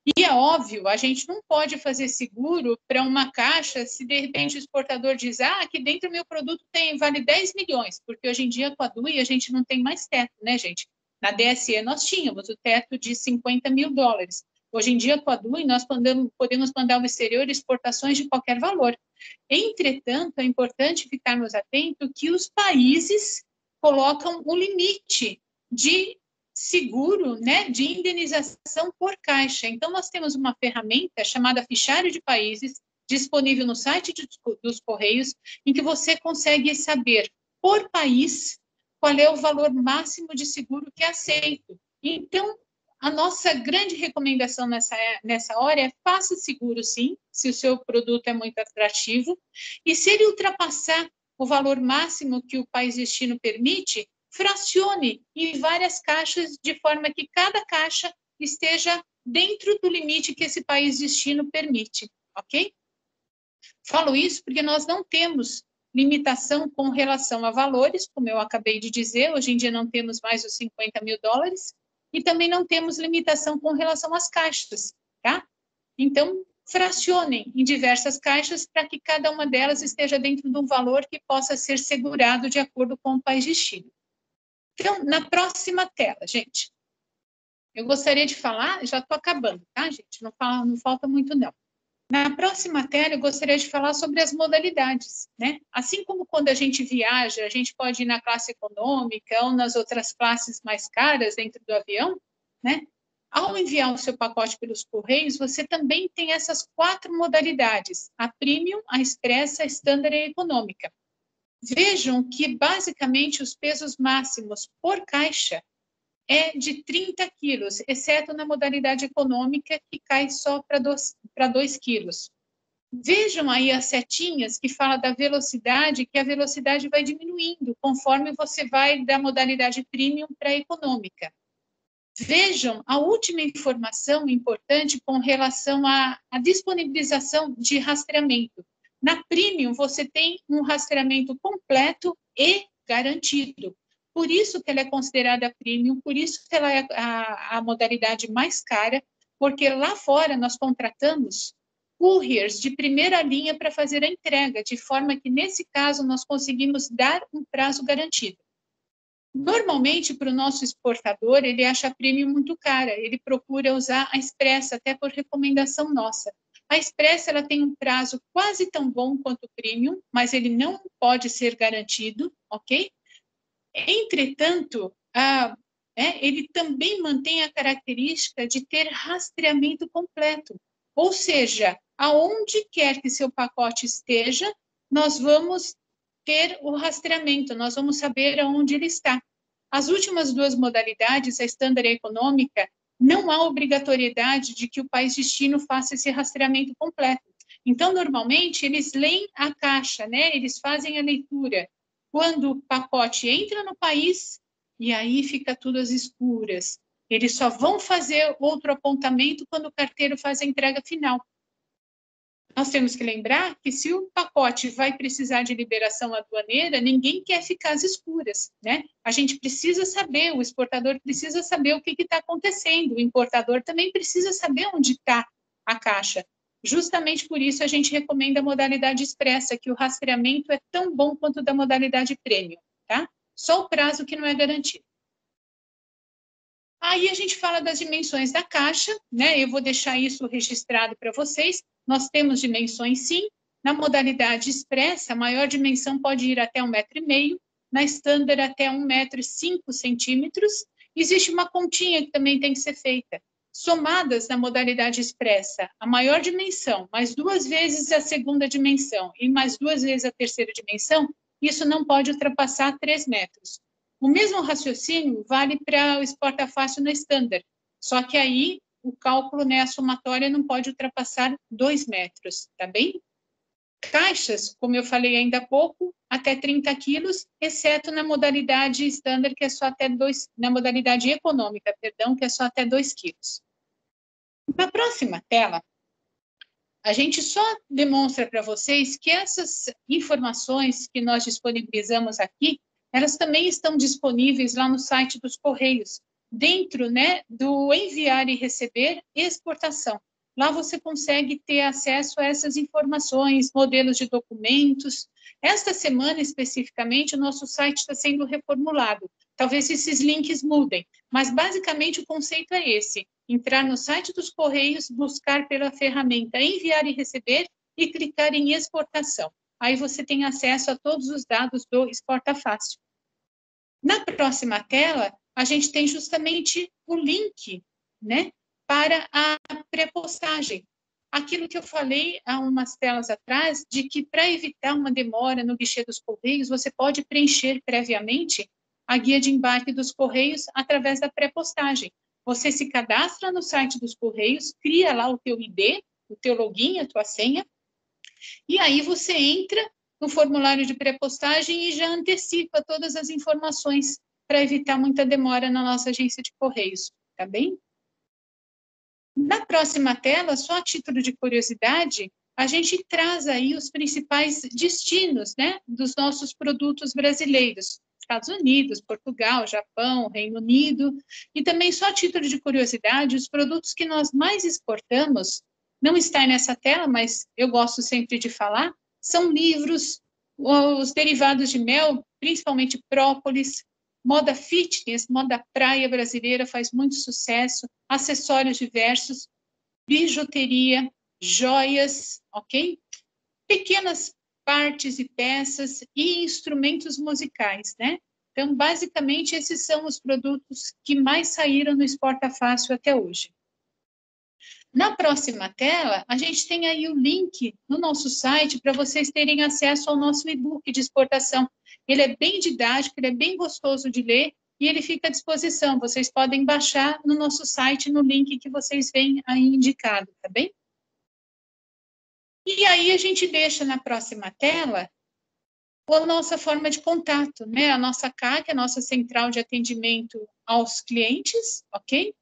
E é óbvio, a gente não pode fazer seguro para uma caixa se de repente o exportador diz, aqui dentro o meu produto vale 10 milhões, porque hoje em dia com a DUI a gente não tem mais teto, né, gente? Na DSE nós tínhamos o teto de 50 mil dólares. Hoje em dia com a DUI nós podemos mandar ao exterior exportações de qualquer valor. Entretanto, é importante ficarmos atentos que os países colocam um limite de seguro, né, de indenização por caixa. Então, nós temos uma ferramenta chamada Fichário de Países, disponível no site dos Correios, em que você consegue saber, por país, qual é o valor máximo de seguro que é aceito. Então, a nossa grande recomendação nessa hora é faça seguro, sim, se o seu produto é muito atrativo, e se ele ultrapassar o valor máximo que o país destino permite, fracione em várias caixas, de forma que cada caixa esteja dentro do limite que esse país destino permite, ok? Falo isso porque nós não temos limitação com relação a valores, como eu acabei de dizer, hoje em dia não temos mais os 50 mil dólares, e também não temos limitação com relação às caixas, tá? Então, fracionem em diversas caixas para que cada uma delas esteja dentro de um valor que possa ser segurado de acordo com o país destino. Então, na próxima tela, gente, eu gostaria de falar, já estou acabando, tá, gente? Não falta muito, não. Na próxima tela, eu gostaria de falar sobre as modalidades, né? Assim como quando a gente viaja, a gente pode ir na classe econômica ou nas outras classes mais caras dentro do avião, né? Ao enviar o seu pacote pelos Correios, você também tem essas 4 modalidades, a Premium, a Express, a Standard e a Econômica. Vejam que, basicamente, os pesos máximos por caixa é de 30 quilos, exceto na modalidade econômica, que cai só para 2 quilos. Vejam aí as setinhas que fala da velocidade, que a velocidade vai diminuindo conforme você vai da modalidade premium para a econômica. Vejam a última informação importante com relação à disponibilização de rastreamento. Na premium, você tem um rastreamento completo e garantido. Por isso que ela é considerada premium, por isso que ela é a modalidade mais cara, porque lá fora nós contratamos couriers de primeira linha para fazer a entrega, de forma que, nesse caso, nós conseguimos dar um prazo garantido. Normalmente, para o nosso exportador, ele acha a premium muito cara, ele procura usar a Express, até por recomendação nossa. A Express ela tem um prazo quase tão bom quanto o premium, mas ele não pode ser garantido, ok? Entretanto, ele também mantém a característica de ter rastreamento completo, ou seja, aonde quer que seu pacote esteja, nós vamos ter o rastreamento, nós vamos saber aonde ele está. As últimas duas modalidades, a estándar e a econômica, não há obrigatoriedade de que o país destino faça esse rastreamento completo. Então, normalmente, eles leem a caixa, né? Eles fazem a leitura quando o pacote entra no país e aí fica tudo às escuras. Eles só vão fazer outro apontamento quando o carteiro faz a entrega final. Nós temos que lembrar que se o pacote vai precisar de liberação aduaneira, ninguém quer ficar às escuras, né? A gente precisa saber, o exportador precisa saber o que está acontecendo, o importador também precisa saber onde está a caixa. Justamente por isso a gente recomenda a modalidade expressa, que o rastreamento é tão bom quanto da modalidade premium, tá? Só o prazo que não é garantido. Aí a gente fala das dimensões da caixa, né? Eu vou deixar isso registrado para vocês. Nós temos dimensões, sim. Na modalidade expressa, a maior dimensão pode ir até 1,5 m, na estándar até 1,5 m. Existe uma continha que também tem que ser feita. Somadas na modalidade expressa, a maior dimensão, mais 2 vezes a segunda dimensão e mais 2 vezes a terceira dimensão, isso não pode ultrapassar 3 metros. O mesmo raciocínio vale para o exporta fácil na estándar, só que aí o cálculo, né, a somatória não pode ultrapassar 2 metros, tá bem? Caixas, como eu falei ainda há pouco, até 30 quilos, exceto na modalidade estándar, que é só até 2, na modalidade econômica, perdão, que é só até 2 quilos. Na próxima tela, a gente só demonstra para vocês que essas informações que nós disponibilizamos aqui, elas também estão disponíveis lá no site dos Correios, dentro, né, do enviar e receber e exportação. Lá você consegue ter acesso a essas informações, modelos de documentos. Esta semana, especificamente, o nosso site está sendo reformulado. Talvez esses links mudem, mas basicamente o conceito é esse: entrar no site dos Correios, buscar pela ferramenta enviar e receber e clicar em exportação. Aí você tem acesso a todos os dados do Exporta Fácil. Na próxima tela, a gente tem justamente o link, né, para a pré-postagem. Aquilo que eu falei há umas telas atrás, de que para evitar uma demora no guichê dos Correios, você pode preencher previamente a guia de embarque dos Correios através da pré-postagem. Você se cadastra no site dos Correios, cria lá o teu ID, o teu login, a tua senha, e aí você entra no formulário de pré-postagem e já antecipa todas as informações para evitar muita demora na nossa agência de Correios, tá bem? Na próxima tela, só a título de curiosidade, a gente traz aí os principais destinos, né, dos nossos produtos brasileiros. Estados Unidos, Portugal, Japão, Reino Unido, e também só a título de curiosidade, os produtos que nós mais exportamos, não está nessa tela, mas eu gosto sempre de falar, são livros, os derivados de mel, principalmente própolis, moda fitness, moda praia brasileira faz muito sucesso, acessórios diversos, bijuteria, joias, ok? Pequenas partes e peças e instrumentos musicais, né? Então, basicamente, esses são os produtos que mais saíram no Exporta Fácil até hoje. Na próxima tela, a gente tem aí o link no nosso site para vocês terem acesso ao nosso e-book de exportação. Ele é bem didático, ele é bem gostoso de ler e ele fica à disposição. Vocês podem baixar no nosso site, no link que vocês veem aí indicado, tá bem? E aí a gente deixa na próxima tela a nossa forma de contato, né? A nossa CAC, a nossa central de atendimento aos clientes, ok?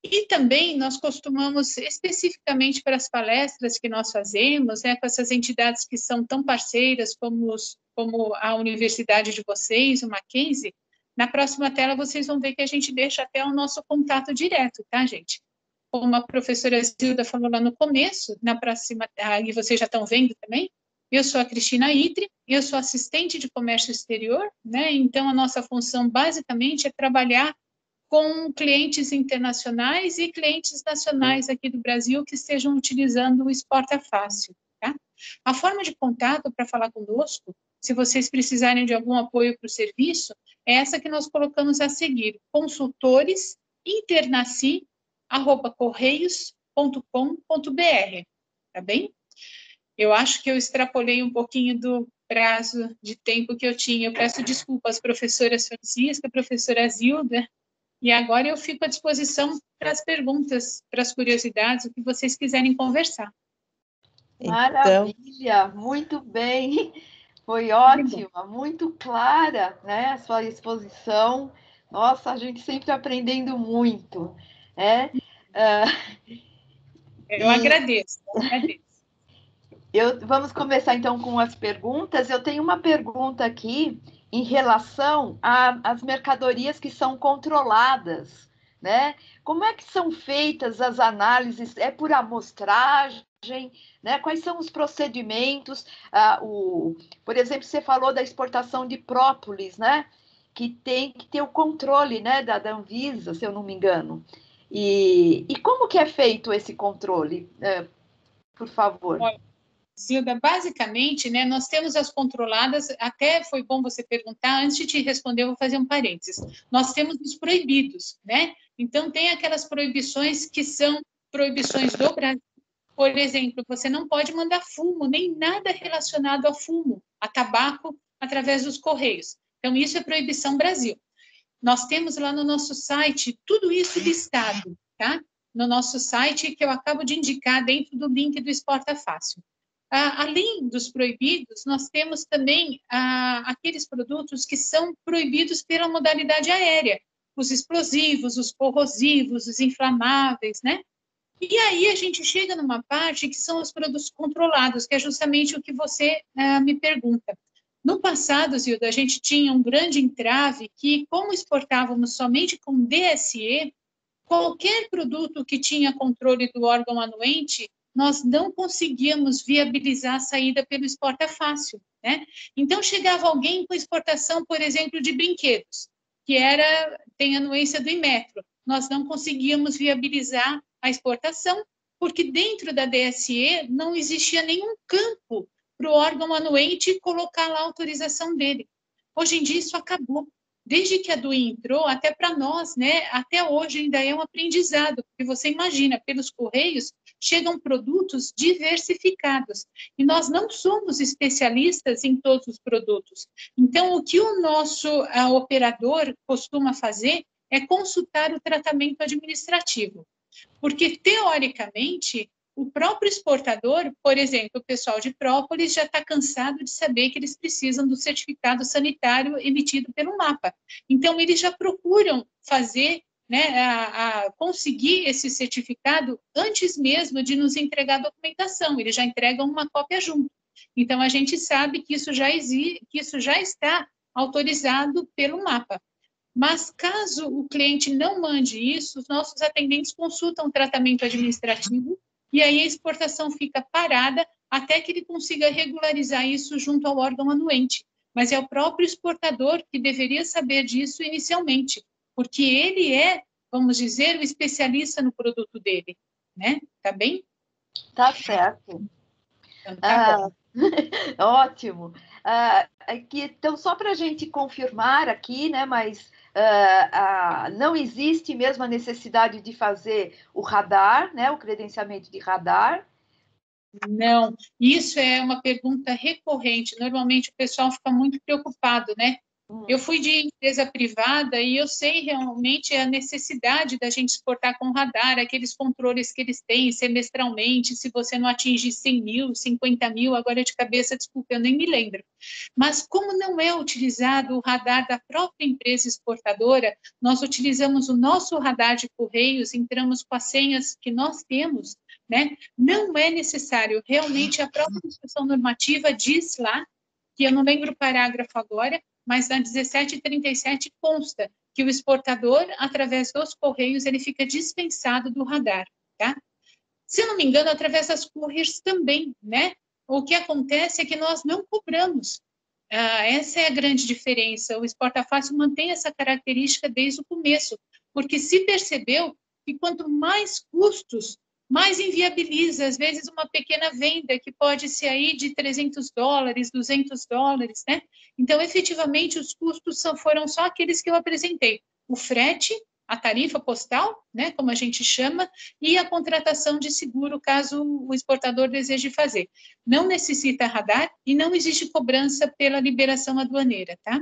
E também nós costumamos, especificamente para as palestras que nós fazemos, né, com essas entidades que são tão parceiras como a universidade de vocês, o Mackenzie, na próxima tela vocês vão ver que a gente deixa até o nosso contato direto, tá, gente? Como a professora Zilda falou lá no começo, na próxima, e vocês já estão vendo também, eu sou a Cristina Itri, eu sou assistente de comércio exterior, né? Então a nossa função basicamente é trabalhar com clientes internacionais e clientes nacionais aqui do Brasil que estejam utilizando o Exporta Fácil, tá? A forma de contato para falar conosco, se vocês precisarem de algum apoio para o serviço, é essa que nós colocamos a seguir, consultoresinternacim@correios.com.br, tá bem? Eu acho que eu extrapolei um pouquinho do prazo de tempo que eu tinha. Eu peço desculpas, professora Francisca, professora Zilda, e agora eu fico à disposição para as perguntas, para as curiosidades, o que vocês quiserem conversar. Maravilha, muito bem. Foi ótima, muito clara, né, a sua exposição. Nossa, a gente sempre aprendendo muito, né? Eu agradeço. Vamos começar, então, com as perguntas. Eu tenho uma pergunta aqui em relação às mercadorias que são controladas, né? Como é que são feitas as análises? É por amostragem? Né? Quais são os procedimentos? Por exemplo, você falou da exportação de própolis, né? Que tem que ter o controle, né, da Anvisa, se eu não me engano. E como que é feito esse controle? Por favor. Olha, Zilda, basicamente, né, nós temos as controladas, até foi bom você perguntar, antes de te responder, eu vou fazer um parênteses. Nós temos os proibidos, né? Então, tem aquelas proibições que são proibições do Brasil. Por exemplo, você não pode mandar fumo, nem nada relacionado a fumo, a tabaco, através dos correios. Então, isso é proibição Brasil. Nós temos lá no nosso site tudo isso listado, tá? No nosso site, que eu acabo de indicar dentro do link do Exporta Fácil. Além dos proibidos, nós temos também aqueles produtos que são proibidos pela modalidade aérea, os explosivos, os corrosivos, os inflamáveis, né? E aí a gente chega numa parte que são os produtos controlados, que é justamente o que você me pergunta. No passado, Zilda, a gente tinha um grande entrave que, como exportávamos somente com DSE, qualquer produto que tinha controle do órgão anuente, nós não conseguíamos viabilizar a saída pelo Exporta Fácil, né? Então, chegava alguém com exportação, por exemplo, de brinquedos, que tem anuência do Inmetro. Nós não conseguíamos viabilizar a exportação, porque dentro da DSE não existia nenhum campo para o órgão anuente colocar lá a autorização dele. Hoje em dia isso acabou. Desde que a DUI entrou, até para nós, né, até hoje ainda é um aprendizado, porque você imagina, pelos Correios chegam produtos diversificados, e nós não somos especialistas em todos os produtos. Então, o que o nosso operador costuma fazer é consultar o tratamento administrativo, porque, teoricamente, o próprio exportador, por exemplo, o pessoal de própolis já está cansado de saber que eles precisam do certificado sanitário emitido pelo MAPA. Então, eles já procuram fazer, né, conseguir esse certificado antes mesmo de nos entregar a documentação. Eles já entregam uma cópia junto. Então, a gente sabe que isso já existe, que isso já está autorizado pelo MAPA. Mas, caso o cliente não mande isso, os nossos atendentes consultam o tratamento administrativo e aí a exportação fica parada até que ele consiga regularizar isso junto ao órgão anuente. Mas é o próprio exportador que deveria saber disso inicialmente, porque ele é, vamos dizer, o especialista no produto dele, né? Tá bem? Tá certo. Então, tá bom. Ótimo. Então, só para a gente confirmar aqui, né, mas não existe mesmo a necessidade de fazer o radar, né, o credenciamento de radar? Não, isso é uma pergunta recorrente. Normalmente o pessoal fica muito preocupado, né? Eu fui de empresa privada e eu sei realmente a necessidade da gente exportar com radar, aqueles controles que eles têm semestralmente, se você não atingir 100 mil, 50 mil, agora de cabeça, desculpa, eu nem me lembro. Mas como não é utilizado o radar da própria empresa exportadora, nós utilizamos o nosso radar de correios, entramos com as senhas que nós temos, né? Não é necessário, realmente a própria instrução normativa diz lá, que eu não lembro o parágrafo agora, mas na 1737 consta que o exportador, através dos correios, ele fica dispensado do radar, tá? Se eu não me engano, através das couriers também, né? O que acontece é que nós não cobramos. Essa é a grande diferença. O Exporta Fácil mantém essa característica desde o começo, porque se percebeu que quanto mais custos, mais inviabiliza, às vezes, uma pequena venda, que pode ser aí de $300, $200, né? Então, efetivamente, os custos foram só aqueles que eu apresentei. O frete, a tarifa postal, né, como a gente chama, e a contratação de seguro, caso o exportador deseje fazer. Não necessita radar e não existe cobrança pela liberação aduaneira, tá?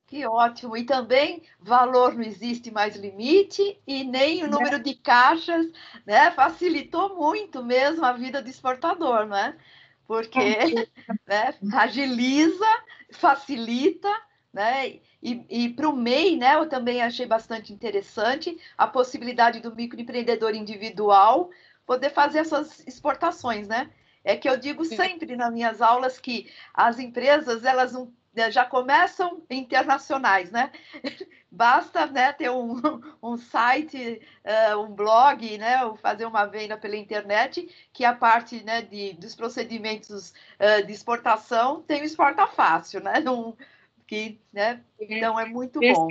Que ótimo! E também valor não existe mais limite e nem o número de caixas, né? Facilitou muito mesmo a vida do exportador, não é? Porque né, agiliza, facilita, né? E para o MEI, né? Eu também achei bastante interessante a possibilidade do microempreendedor individual poder fazer as suas exportações, né? É que eu digo sempre nas minhas aulas que as empresas, elas não já começam internacionais, né? Basta, né, ter um site, um blog, né, ou fazer uma venda pela internet, que a parte, né, dos procedimentos de exportação tem o Exporta Fácil, né? Né? Então, é muito bom.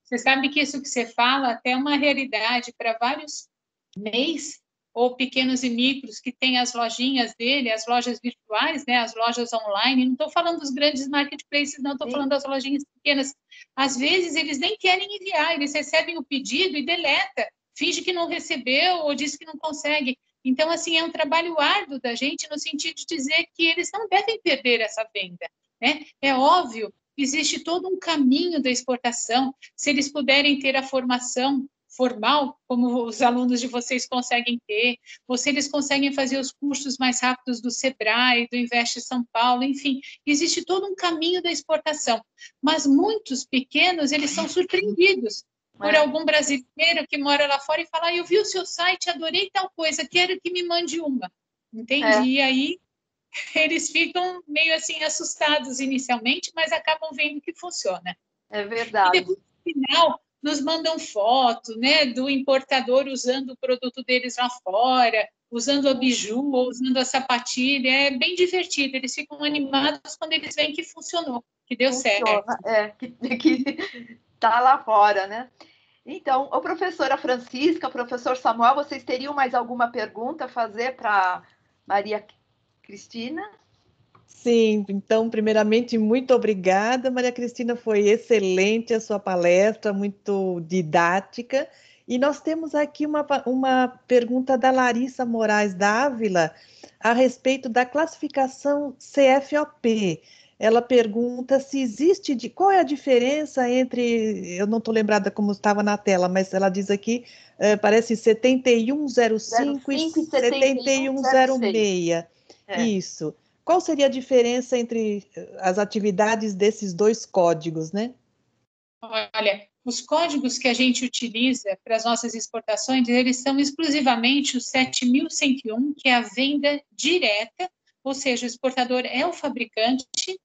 Você sabe que isso que você fala até é uma realidade para vários MEIs ou pequenos e micros que têm as lojinhas dele, as lojas virtuais, né, as lojas online. Não estou falando dos grandes marketplaces, não, estou falando das lojinhas pequenas. Às vezes, eles nem querem enviar, eles recebem o pedido e deleta, finge que não recebeu ou diz que não consegue. Então, assim, é um trabalho árduo da gente no sentido de dizer que eles não devem perder essa venda, né? É óbvio, existe todo um caminho da exportação. Se eles puderem ter a formação formal, como os alunos de vocês conseguem ter, ou se eles conseguem fazer os cursos mais rápidos do Sebrae, do Invest São Paulo, enfim, existe todo um caminho da exportação. Mas muitos pequenos, eles são surpreendidos por algum brasileiro que mora lá fora e fala, eu vi o seu site, adorei tal coisa, quero que me mande uma. Entende? E aí eles ficam meio assim assustados inicialmente, mas acabam vendo que funciona. É verdade. E depois, no final, nos mandam foto, né, do importador usando o produto deles lá fora, usando a biju ou usando a sapatilha. É bem divertido. Eles ficam animados quando eles veem que funcionou, que deu certo. Que tá lá fora, né? Então, a professora Francisca, o professor Samuel, vocês teriam mais alguma pergunta a fazer para Maria Cristina? Sim, então, primeiramente, muito obrigada, Maria Cristina, foi excelente a sua palestra, muito didática. E nós temos aqui uma pergunta da Larissa Moraes Dávila a respeito da classificação CFOP. Ela pergunta se existe, qual é a diferença entre, eu não estou lembrada como estava na tela, mas ela diz aqui, parece 7105 e 7106. Isso. Qual seria a diferença entre as atividades desses dois códigos, né? Olha, os códigos que a gente utiliza para as nossas exportações, eles são exclusivamente o 7101, que é a venda direta, ou seja, o exportador é o fabricante,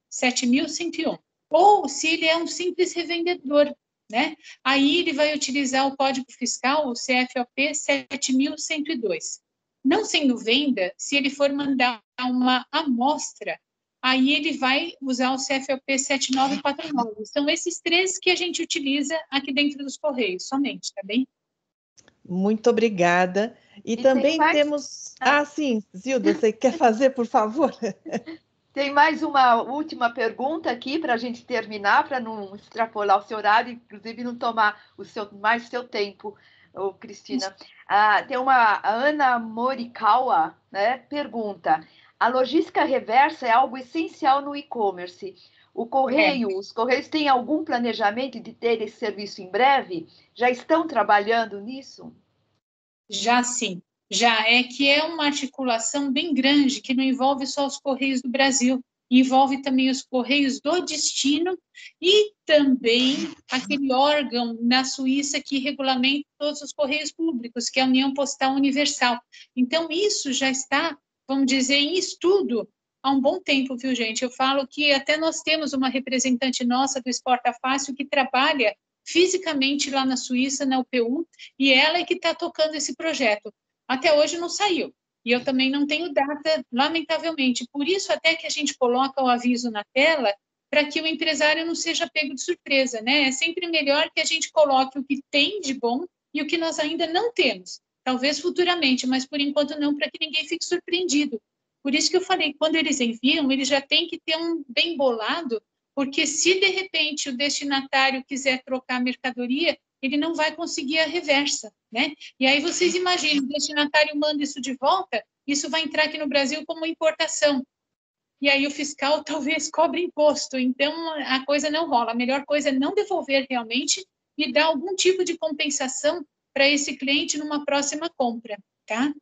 7101. Ou se ele é um simples revendedor, né? Aí ele vai utilizar o código fiscal, o CFOP 7102. Não sendo venda, se ele for mandar uma amostra, aí ele vai usar o CFOP 7949. São esses três que a gente utiliza aqui dentro dos Correios, somente, tá bem? Muito obrigada. E também temos... sim, Zilda, você quer fazer, por favor? Tem mais uma última pergunta aqui para a gente terminar, para não extrapolar o seu horário, inclusive não tomar mais seu tempo, Cristina. Tem uma Ana Morikawa, né? Pergunta: a logística reversa é algo essencial no e-commerce. Os Correios têm algum planejamento de ter esse serviço em breve? Já estão trabalhando nisso? Já sim, já é que é uma articulação bem grande, que não envolve só os Correios do Brasil, envolve também os Correios do destino e também aquele órgão na Suíça que regulamenta todos os Correios públicos, que é a União Postal Universal. Então, isso já está, vamos dizer, em estudo há um bom tempo, viu, gente? Eu falo que até nós temos uma representante nossa do Exporta Fácil que trabalha fisicamente lá na Suíça, na UPU, e ela é que está tocando esse projeto. Até hoje não saiu. E eu também não tenho data, lamentavelmente. Por isso, até que a gente coloca o aviso na tela, para que o empresário não seja pego de surpresa, né? É sempre melhor que a gente coloque o que tem de bom e o que nós ainda não temos. Talvez futuramente, mas por enquanto não, para que ninguém fique surpreendido. Por isso que eu falei, quando eles enviam, eles já têm que ter um bem bolado, porque se de repente o destinatário quiser trocar a mercadoria, ele não vai conseguir a reversa, né? E aí vocês imaginem, o destinatário manda isso de volta, isso vai entrar aqui no Brasil como importação. E aí o fiscal talvez cobre imposto. Então, a coisa não rola. A melhor coisa é não devolver realmente e dar algum tipo de compensação para esse cliente numa próxima compra, tá?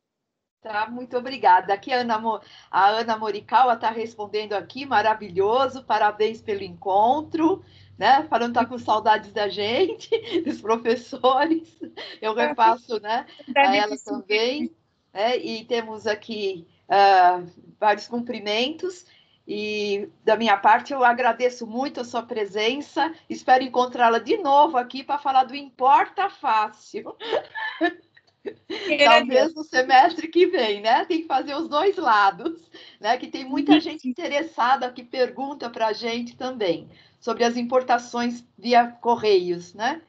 Tá, muito obrigada. Aqui a Ana Morikawa está respondendo aqui, maravilhoso, parabéns pelo encontro, né? Falando que está com saudades da gente, dos professores. Eu repasso, né, a ela também. Né? E temos aqui vários cumprimentos. E da minha parte, eu agradeço muito a sua presença. Espero encontrá-la de novo aqui para falar do Importa Fácil. Talvez no semestre que vem, né? Tem que fazer os dois lados, né? Que tem muita gente interessada que pergunta para a gente também sobre as importações via Correios, né?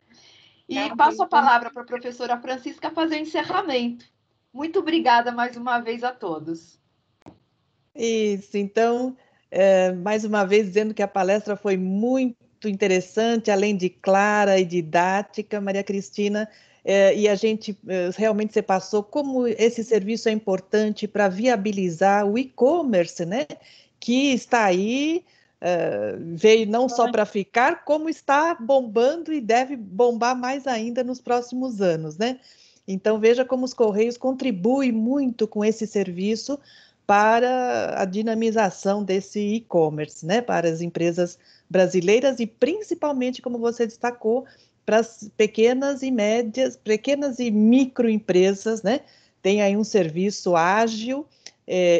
E passo a palavra para a professora Francisca fazer o encerramento. Muito obrigada mais uma vez a todos. Isso, então, mais uma vez dizendo que a palestra foi muito interessante, além de clara e didática, Maria Cristina, e a gente realmente se passou como esse serviço é importante para viabilizar o e-commerce, né? Que está aí, veio não só para ficar, como está bombando e deve bombar mais ainda nos próximos anos, né? Então, veja como os Correios contribuem muito com esse serviço para a dinamização desse e-commerce, né? Para as empresas brasileiras e principalmente, como você destacou, para as pequenas e microempresas, né? Tem aí um serviço ágil,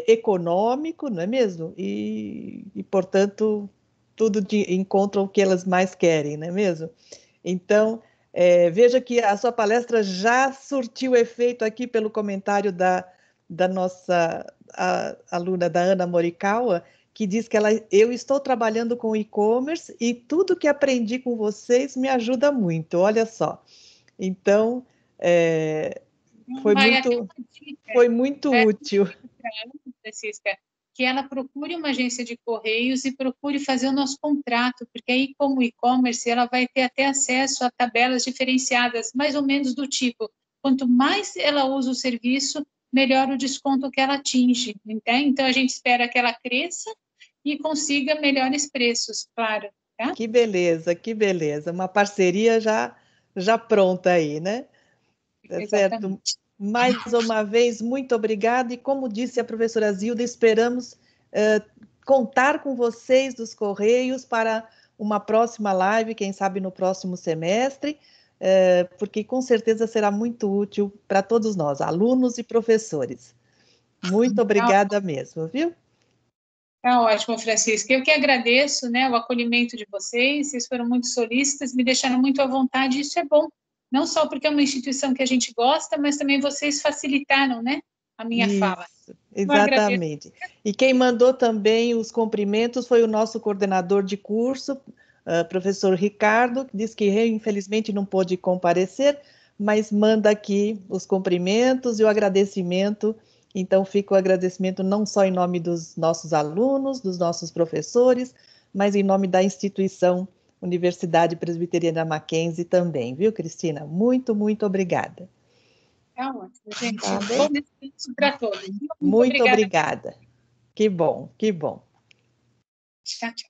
econômico, não é mesmo? E, portanto, tudo encontram o que elas mais querem, não é mesmo? Então, veja que a sua palestra já surtiu efeito aqui pelo comentário da nossa aluna, da Ana Morikawa, que diz que eu estou trabalhando com e-commerce e tudo que aprendi com vocês me ajuda muito, olha só. Então, foi muito útil. Francisca, que ela procure uma agência de correios e procure fazer o nosso contrato, porque aí, como e-commerce, ela vai ter até acesso a tabelas diferenciadas, mais ou menos do tipo, quanto mais ela usa o serviço, melhor o desconto que ela atinge, entende? Então, a gente espera que ela cresça e consiga melhores preços, claro. Tá? Que beleza. Uma parceria já pronta aí, né? Tá certo? Mais uma vez, muito obrigada. E como disse a professora Zilda, esperamos contar com vocês dos Correios para uma próxima live, quem sabe no próximo semestre, porque com certeza será muito útil para todos nós, alunos e professores. Muito obrigada mesmo, viu? Tá ótimo, Francisca. Eu que agradeço, né, o acolhimento de vocês foram muito solícitas, me deixaram muito à vontade, isso é bom. Não só porque é uma instituição que a gente gosta, mas também vocês facilitaram, né, a minha fala. Exatamente. E quem mandou também os cumprimentos foi o nosso coordenador de curso, professor Ricardo, que disse que infelizmente não pôde comparecer, mas manda aqui os cumprimentos e o agradecimento. Então, fica o agradecimento não só em nome dos nossos alunos, dos nossos professores, mas em nome da instituição Universidade Presbiteriana Mackenzie também, viu, Cristina? Muito, muito obrigada. Tá ótimo, gente. Bom descanso para todos. Muito obrigada. Que bom, que bom. Tchau, tchau.